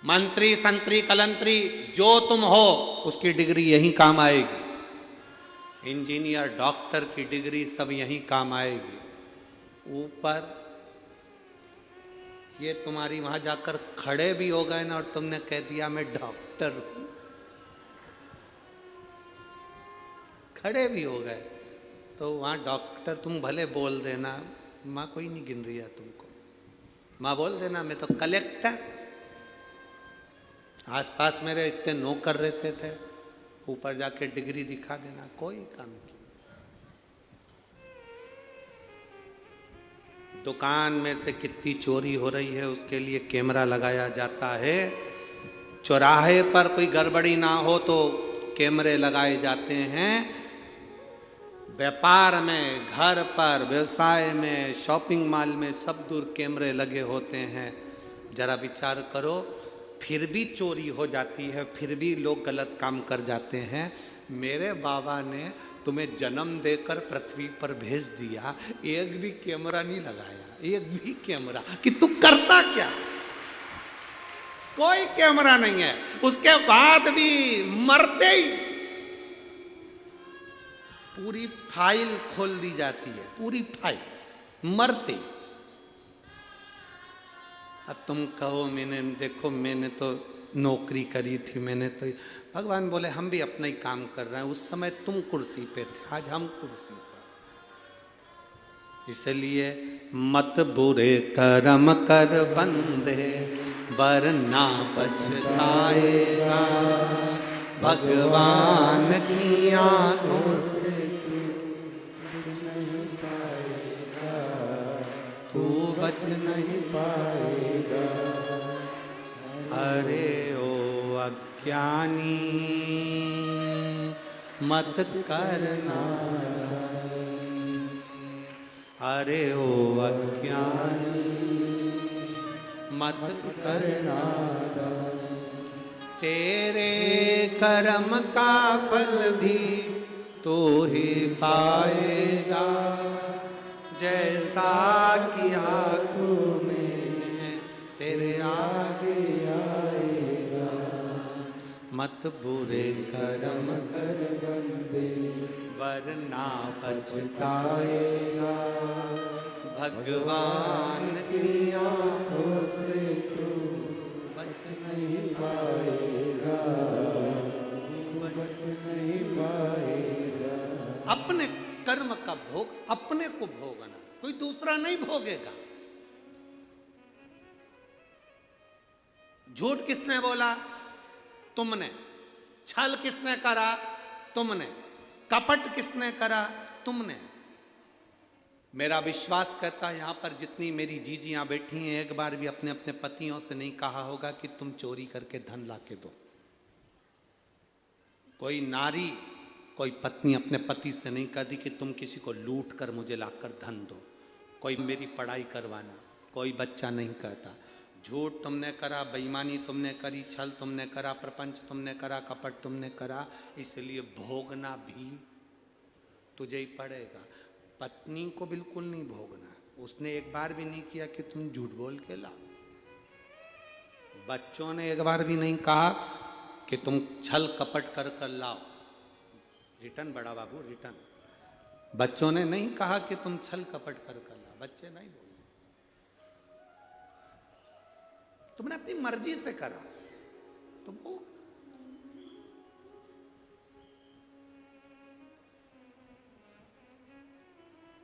A: मंत्री संतरी कलंतरी जो तुम हो उसकी डिग्री यहीं काम आएगी, इंजीनियर डॉक्टर की डिग्री सब यहीं काम आएगी। ऊपर ये तुम्हारी वहां जाकर खड़े भी हो गए ना और तुमने कह दिया मैं डॉक्टर हूं, खड़े भी हो गए तो वहां डॉक्टर तुम भले बोल देना, माँ कोई नहीं गिन रही है तुमको, माँ बोल देना मैं तो कलेक्टर, आसपास मेरे इतने नौकर रहते थे, ऊपर जाके डिग्री दिखा देना, कोई काम की। दुकान में से कितनी चोरी हो रही है उसके लिए कैमरा लगाया जाता है, चौराहे पर कोई गड़बड़ी ना हो तो कैमरे लगाए जाते हैं, व्यापार में, घर पर, व्यवसाय में, शॉपिंग मॉल में सब दूर कैमरे लगे होते हैं। जरा विचार करो, फिर भी चोरी हो जाती है, फिर भी लोग गलत काम कर जाते हैं। मेरे बाबा ने तुम्हें जन्म देकर पृथ्वी पर भेज दिया, एक भी कैमरा नहीं लगाया, एक भी कैमरा, कि तू करता क्या? कोई कैमरा नहीं है। उसके बाद भी मरते ही पूरी फाइल खोल दी जाती है, पूरी फाइल, मरते ही। अब तुम कहो मैंने, देखो मैंने तो नौकरी करी थी, मैंने तो, भगवान बोले हम भी अपना ही काम कर रहे हैं, उस समय तुम कुर्सी पे थे, आज हम कुर्सी पर। इसलिए मत बुरे कर्म कर बंदे, वरना पछताएगा, भगवान की आंखों से तू बच नहीं पाएगा। अरे ओ अज्ञानी मत करना, अरे ओ अज्ञानी मत करना, तेरे कर्म का फल भी तू ही पाएगा, जैसा किया तूने तेरे आगे आएगा। मत बुरे कर्म कर बंदे, वरना पछताएगा, भगवान की आंखों से तू बच नहीं पाएगा, बच नहीं पाएगा। अपने कर्म का भोग अपने को भोगना, कोई दूसरा नहीं भोगेगा। झूठ किसने बोला? तुमने। छल किसने करा? तुमने। कपट किसने करा? तुमने। मेरा विश्वास कहता है यहां पर जितनी मेरी जीजियां बैठी हैं, एक बार भी अपने अपने पतियों से नहीं कहा होगा कि तुम चोरी करके धन लाके दो। कोई नारी, कोई पत्नी अपने पति से नहीं कहती कि तुम किसी को लूट कर मुझे लाकर धन दो, कोई मेरी पढ़ाई करवाना, कोई बच्चा नहीं कहता। झूठ तुमने करा, बेईमानी तुमने करी, छल तुमने करा, प्रपंच तुमने करा, कपट तुमने करा, इसलिए भोगना भी तुझे ही पड़ेगा। पत्नी को बिल्कुल नहीं भोगना, उसने एक बार भी नहीं किया कि तुम झूठ बोल के लाओ। बच्चों ने एक बार भी नहीं कहा कि तुम छल कपट कर कर लाओ। रिटर्न बड़ा बाबू, रिटर्न। बच्चों ने नहीं कहा कि तुम छल कपट कर कर लाओ, बच्चे नहीं बोले। तुमने अपनी मर्जी से करा तो भोग।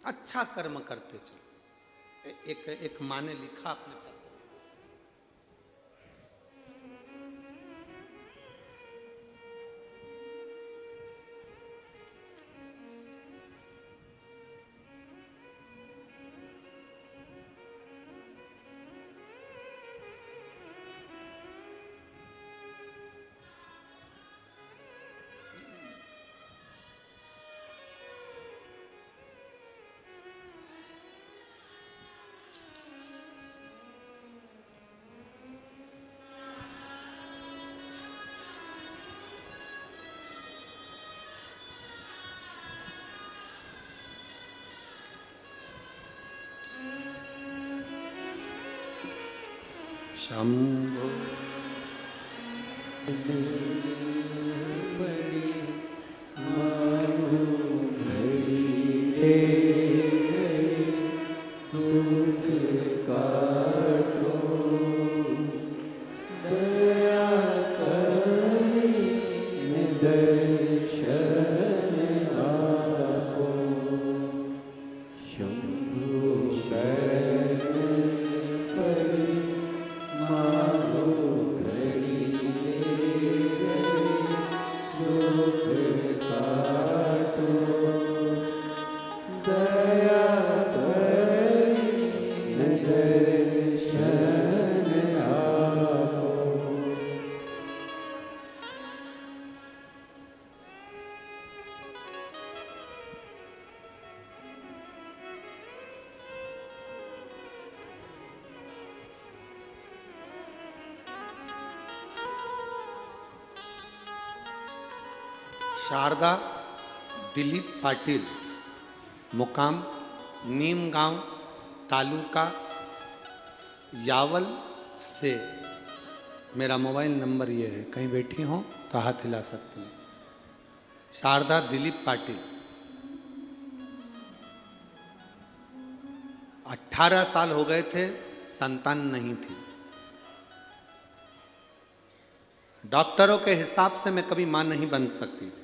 A: अच्छा कर्म करते चलो। एक माँ ने लिखा अपने पत्र, शंभो बड़ी मानो घड़ी दुख काटो, दया करी दर्शन आपो। शंभो शारदा दिलीप पाटिल, मुकाम नीम गांव, तालुका यावल से। मेरा मोबाइल नंबर ये है, कहीं बैठी हो तो हाथ हिला सकती हैं। शारदा दिलीप पाटिल, 18 साल हो गए थे, संतान नहीं थी। डॉक्टरों के हिसाब से मैं कभी मां नहीं बन सकती थी।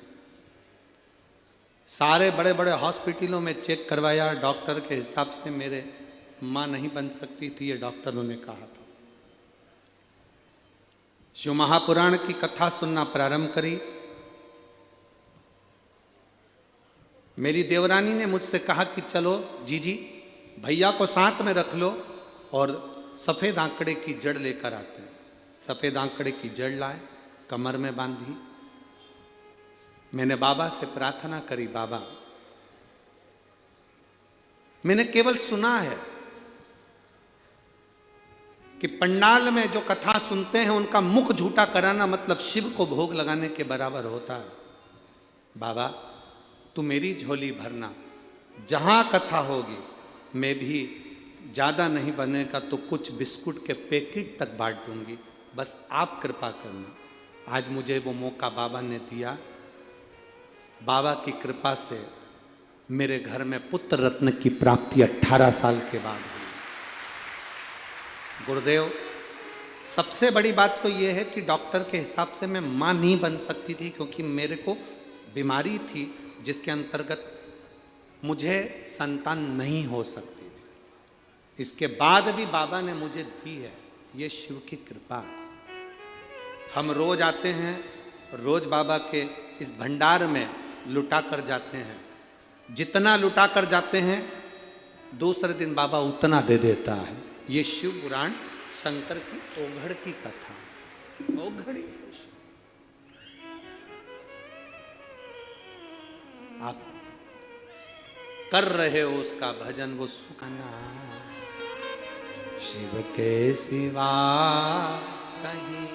A: सारे बड़े बड़े हॉस्पिटलों में चेक करवाया, डॉक्टर के हिसाब से मेरे मां नहीं बन सकती थी, ये डॉक्टरों ने कहा था। शिव महापुराण की कथा सुनना प्रारंभ करी। मेरी देवरानी ने मुझसे कहा कि चलो जीजी, भैया को साथ में रख लो और सफ़ेद आंकड़े की जड़ लेकर आते हैं। सफ़ेद आंकड़े की जड़ लाए, कमर में बांधी। मैंने बाबा से प्रार्थना करी, बाबा मैंने केवल सुना है कि पंडाल में जो कथा सुनते हैं उनका मुख झूठा कराना मतलब शिव को भोग लगाने के बराबर होता है। बाबा तू मेरी झोली भरना, जहां कथा होगी मैं भी ज़्यादा नहीं बनेगा तो कुछ बिस्कुट के पैकेट तक बांट दूंगी, बस आप कृपा करना। आज मुझे वो मौका बाबा ने दिया। बाबा की कृपा से मेरे घर में पुत्र रत्न की प्राप्ति 18 साल के बाद हुई। गुरुदेव, सबसे बड़ी बात तो ये है कि डॉक्टर के हिसाब से मैं मां नहीं बन सकती थी, क्योंकि मेरे को बीमारी थी जिसके अंतर्गत मुझे संतान नहीं हो सकती थी। इसके बाद भी बाबा ने मुझे दी है, ये शिव की कृपा। हम रोज आते हैं, रोज बाबा के इस भंडार में लुटा कर जाते हैं। जितना लुटा कर जाते हैं दूसरे दिन बाबा उतना दे देता है। ये शिव पुराण शंकर की ओघड़ की कथा। ओघड़ी आप कर रहे हो उसका भजन, वो सुखाना शिव के सिवा कहीं।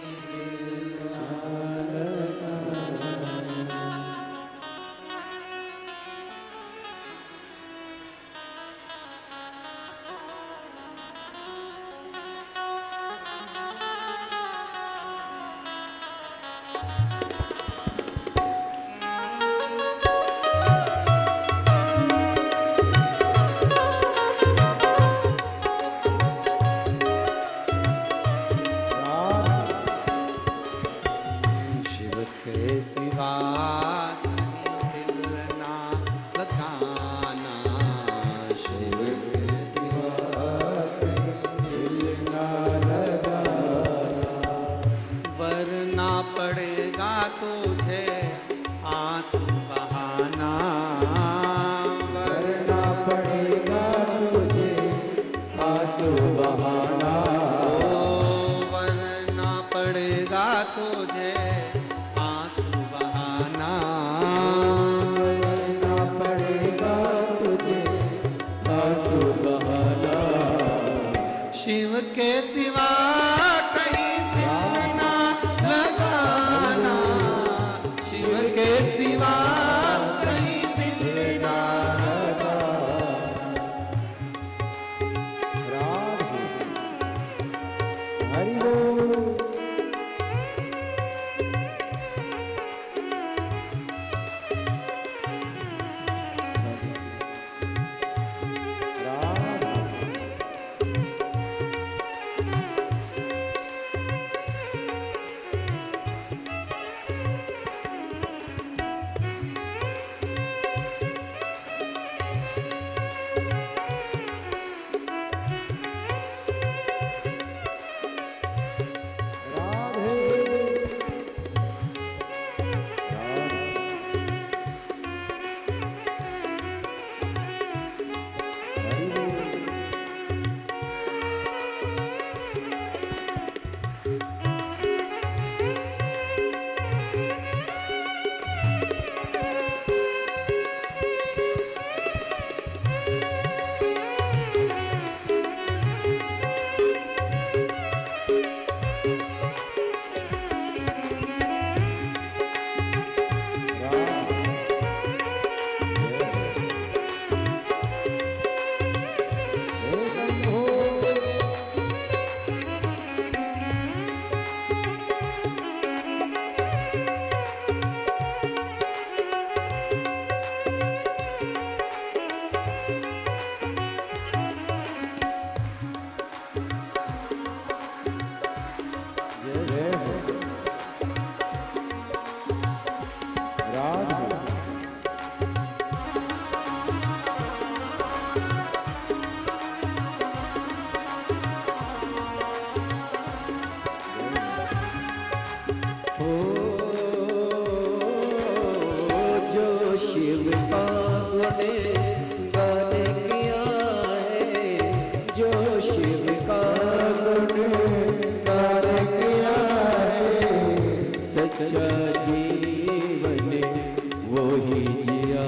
B: ही जिया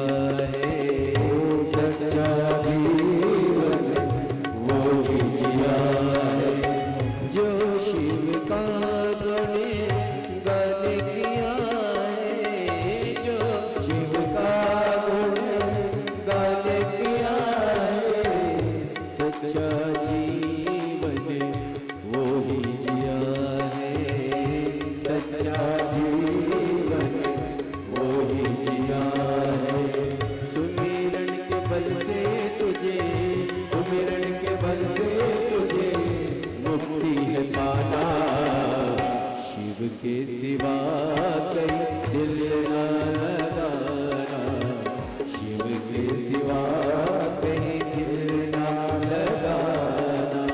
B: है सच्चा जीवन, वो ही जिया है जो शिव का गुण गान किया है, जो शिव का गुण गान किया है, सच्चा जीवन वो ही जिया है, सच्चा जीवन वो ही जिया है। सुमिरन के बल से तुझे, सुमिरन के बल से तुझे मुक्ति है पाना, शिव के सिवा कहीं दिल न लगाना, शिव के सिवा कहीं दिल न लगाना।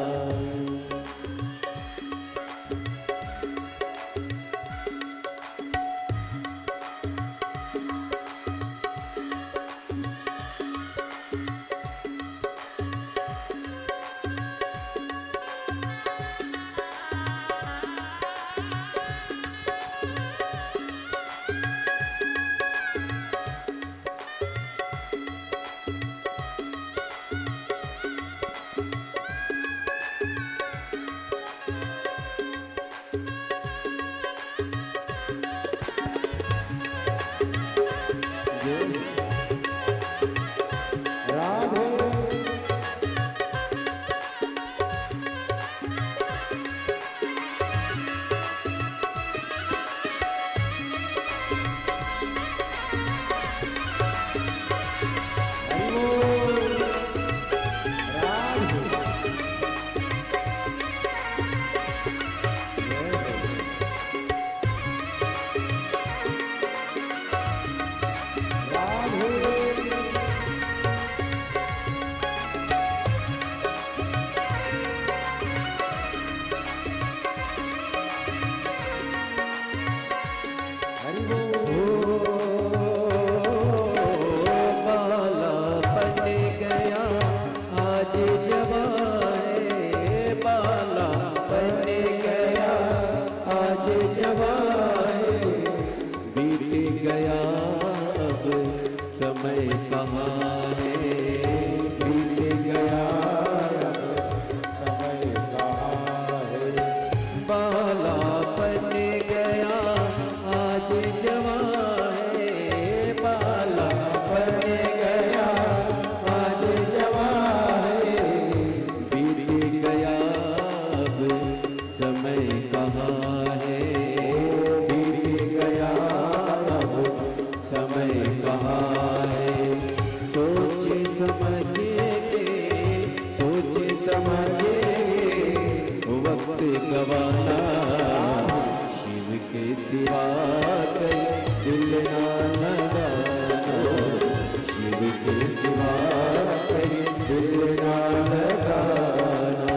B: समय कहाँ है, बीत गया समय कहाँ है, बाला बन गया आज जवान है, बाला बन गया आज जवान है, बीत गया अब समय कहाँ है, बीत गया अब समय कहाँ है। सोचे समझे वक्त गवाना, शिव के सिवा कहीं दिल ना लगाना, शिव के सिवा कहीं दिल ना लगाना।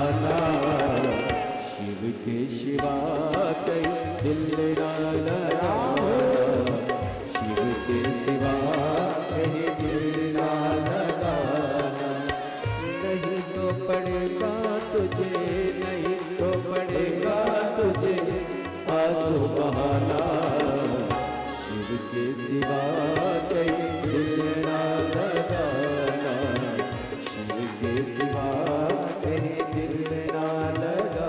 B: सुहाना, शिव के सिवा कहीं दिल ना लगाना, शिव के सिवा कहीं दिल ना लगाना। नहीं तो पड़ेगा तुझे, नहीं तो पड़ेगा तुझे आंसू बहाना, शिव के सिवा कहीं दिल ना लगाना, शिव के सिवा कहीं दिल ना लगाना।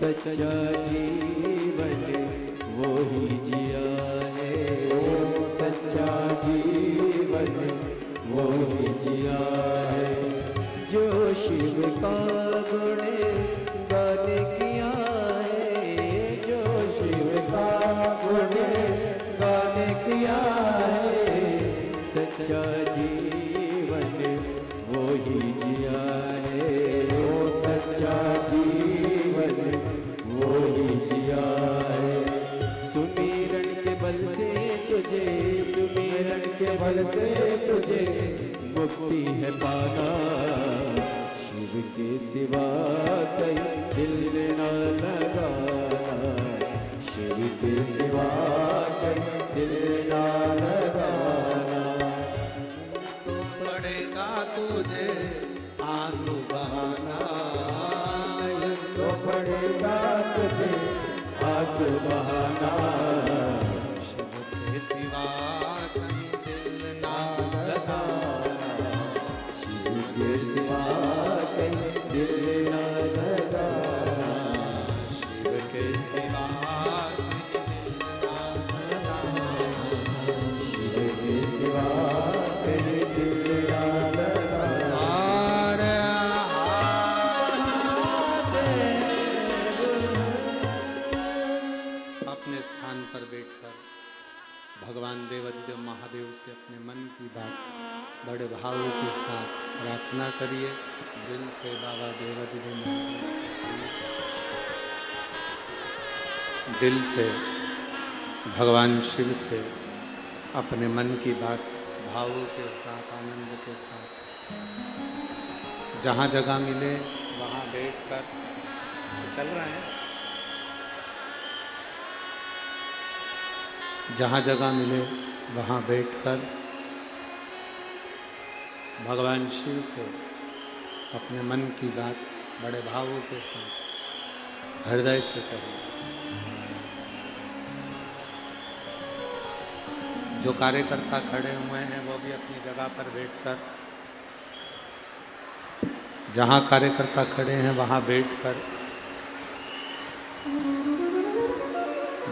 B: सच्चा जीवन वो ही जिया है, सच्चा जीवन वो ही जिया है। जो शिव का गुण गान किया है, जो शिव का गुण गान किया है, सच्चा जीवन वो ही जिया है, सच्चा जीवन वो ही जिया है। सुमिरन के बल से तुझे, सुमिरन के बल से तुझे मुक्ति है पाना, शिव के सिवा कहीं दिल ना लगाना, शिव के सिवा कहीं दिल ना लगाना।
A: तो पड़ेगा तुझे आंसू बहाना,
B: तो पड़ेगा तुझे आंसू बहाना,
A: शिव के सिवा कहीं दिल ना लगाना,
B: शिव के सिवा कहीं दिल ना लगाना,
A: शिव के सिवा कहीं दिल ना लगाना,
B: शिव के सिवा कहीं दिल ना लगाना।
A: अपने स्थान पर बैठकर भगवान देवाधिदेव महादेव से अपने मन की बात बड़े भाव के साथ प्रार्थना करिए। दिल से बाबा देवाधिदेव महादेव, दिल से भगवान शिव से अपने मन की बात भावों के साथ, आनंद के साथ, जहाँ जगह मिले वहाँ बैठकर चल रहा है, जहाँ जगह मिले वहाँ बैठकर भगवान शिव से अपने मन की बात बड़े भावों के साथ हृदय से करें। जो कार्यकर्ता खड़े हुए हैं वो भी अपनी जगह पर बैठकर, जहाँ कार्यकर्ता खड़े हैं वहाँ बैठकर,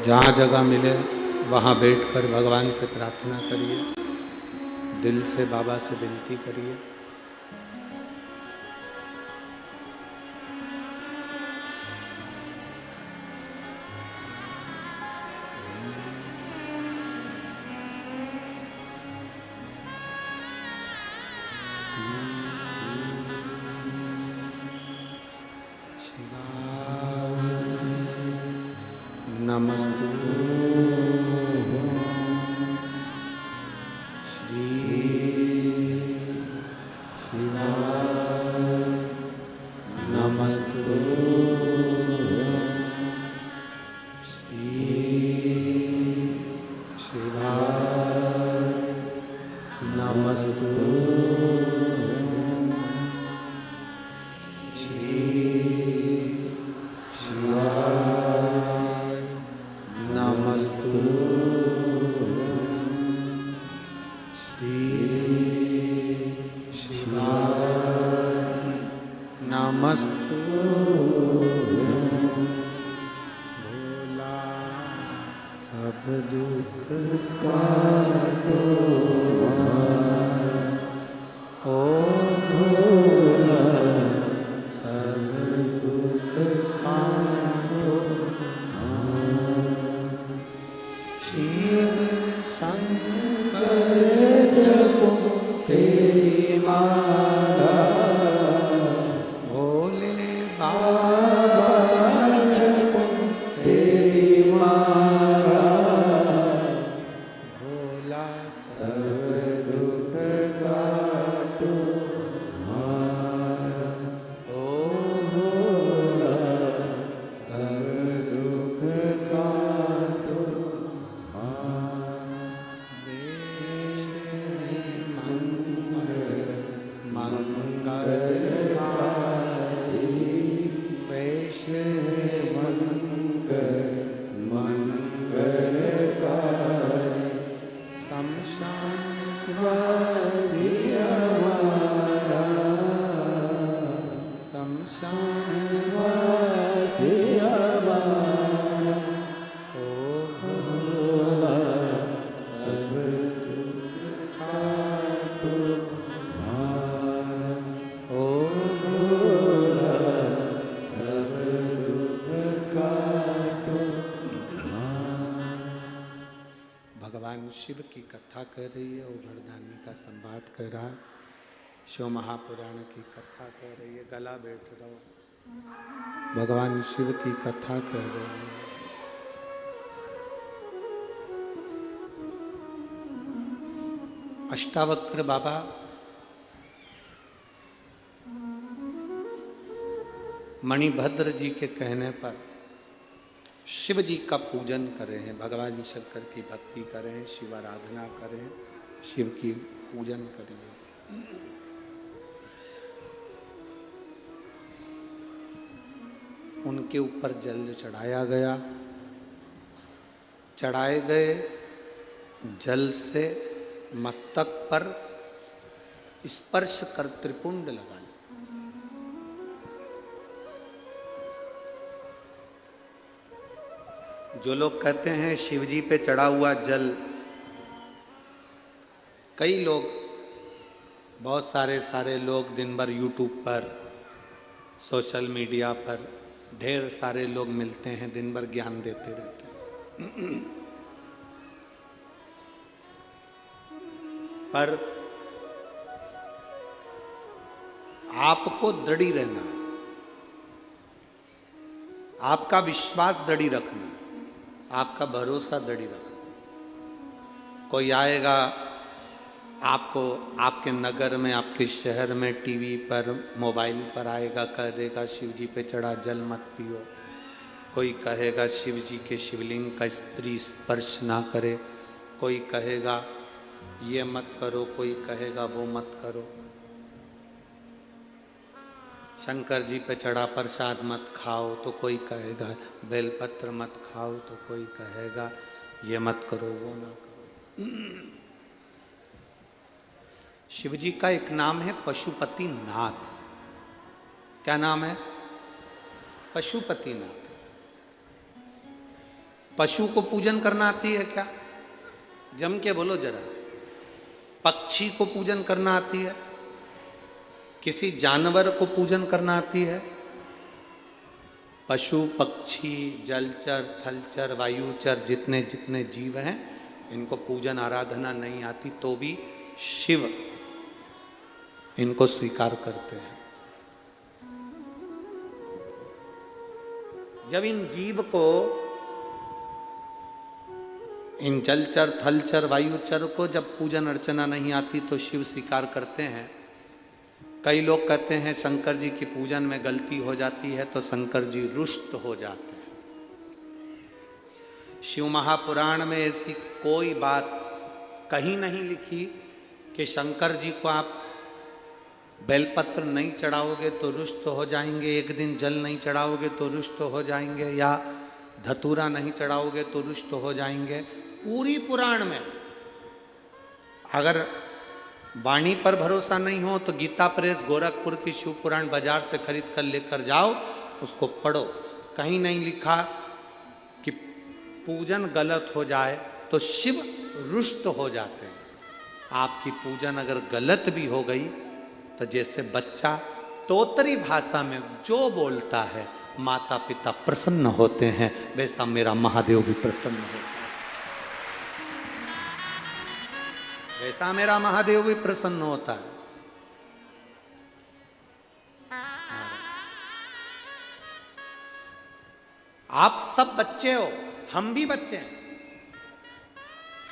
A: जहाँ जगह मिले वहाँ बैठकर भगवान से प्रार्थना करिए, दिल से बाबा से विनती करिए। नमस्तु श्री शिवाय नमस्तु श्री शिवाय नमस्तु श्री शिवाय नमस्तु श्री शिवाय नमस्तु। भोला सब दुख काटो, ओ भोला सब दुख काटो, शिव शंकर जपो तेरी माला, भोले बाबा जपो तेरी माला, भोला सब दुख काटो हमारा, ओ भोला सब दुख काटो। देश मंगलकारी, वेश मंगलकारी, शमशान वासी हमारा, शमशान वासी हमारा, ओ भोला सब दुख काटो हमारा, ओ भोला सब दुख काटो हमारा। भगवान शिव की कथा कर रही है, उभरदानी का संवाद कर रहा है, शिव महापुराण की कथा कर रही है। गला बैठ रहो, भगवान शिव की कथा कर रही है। अष्टावक्र बाबा मणिभद्र जी के कहने पर शिव जी का पूजन करें हैं, भगवान शंकर की भक्ति करें, शिव आराधना करें, शिव की पूजन करिए। उनके ऊपर जल चढ़ाया गया, चढ़ाए गए जल से मस्तक पर स्पर्श कर त्रिपुंड लगा। जो लोग कहते हैं शिव जी पे चढ़ा हुआ जल, कई लोग, बहुत सारे लोग दिन भर यूट्यूब पर, सोशल मीडिया पर ढेर सारे लोग मिलते हैं, दिन भर ज्ञान देते रहते हैं। पर आपको दृढ़ी रहना है, आपका विश्वास दृढ़ी रखना, आपका भरोसा दृढ़ी रखना। कोई आएगा आपको, आपके नगर में, आपके शहर में, टीवी पर, मोबाइल पर आएगा, कह देगा शिव जी पे चढ़ा जल मत पियो। कोई कहेगा शिव जी के शिवलिंग का स्त्री स्पर्श ना करे, कोई कहेगा ये मत करो, कोई कहेगा वो मत करो। शंकर जी पे चढ़ा प्रसाद मत खाओ तो कोई कहेगा, बेलपत्र मत खाओ तो कोई कहेगा ये मत करो वो ना करो। शिव जी का एक नाम है पशुपति नाथ। क्या नाम है? पशुपति नाथ। पशु को पूजन करना आती है क्या? जम के बोलो जरा। पक्षी को पूजन करना आती है? किसी जानवर को पूजन करना आती है? पशु पक्षी जलचर थलचर वायुचर जितने जितने जीव हैं इनको पूजन आराधना नहीं आती तो भी शिव इनको स्वीकार करते हैं। जब इन जीव को, इन जलचर थलचर वायुचर को जब पूजन अर्चना नहीं आती तो शिव स्वीकार करते हैं। कई लोग कहते हैं शंकर जी की पूजन में गलती हो जाती है तो शंकर जी रुष्ट हो जाते हैं। शिव महापुराण में ऐसी कोई बात कहीं नहीं लिखी कि शंकर जी को आप बेलपत्र नहीं चढ़ाओगे तो रुष्ट हो जाएंगे, एक दिन जल नहीं चढ़ाओगे तो रुष्ट हो जाएंगे, या धतूरा नहीं चढ़ाओगे तो रुष्ट हो जाएंगे। पूरी पुराण में अगर वाणी पर भरोसा नहीं हो तो गीता प्रेस गोरखपुर की शिव पुराण बाजार से खरीद कर लेकर जाओ, उसको पढ़ो। कहीं नहीं लिखा कि पूजन गलत हो जाए तो शिव रुष्ट हो जाते हैं। आपकी पूजन अगर गलत भी हो गई तो जैसे बच्चा तोतरी भाषा में जो बोलता है माता पिता प्रसन्न होते हैं, वैसा मेरा महादेव भी प्रसन्न होता है, वैसा मेरा महादेव भी प्रसन्न होता है। आप सब बच्चे हो, हम भी बच्चे हैं।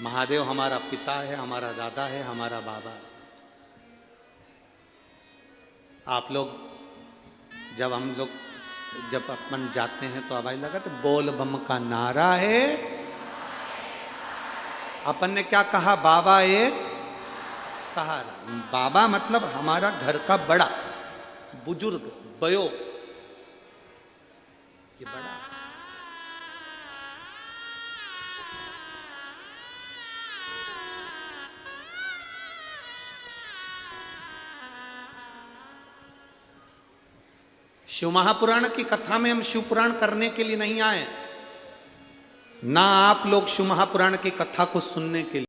A: महादेव हमारा पिता है, हमारा दादा है, हमारा बाबा है। आप लोग जब अपन जाते हैं तो आवाज लगा तो बोल बम का नारा है। अपन ने क्या कहा? बाबा एक सहारा। बाबा मतलब हमारा घर का बड़ा बुजुर्ग, बयो, ये बड़ा। शिव महापुराण की कथा में हम शिव पुराण करने के लिए नहीं आए, ना आप लोग शिव महापुराण की कथा को सुनने के लिए।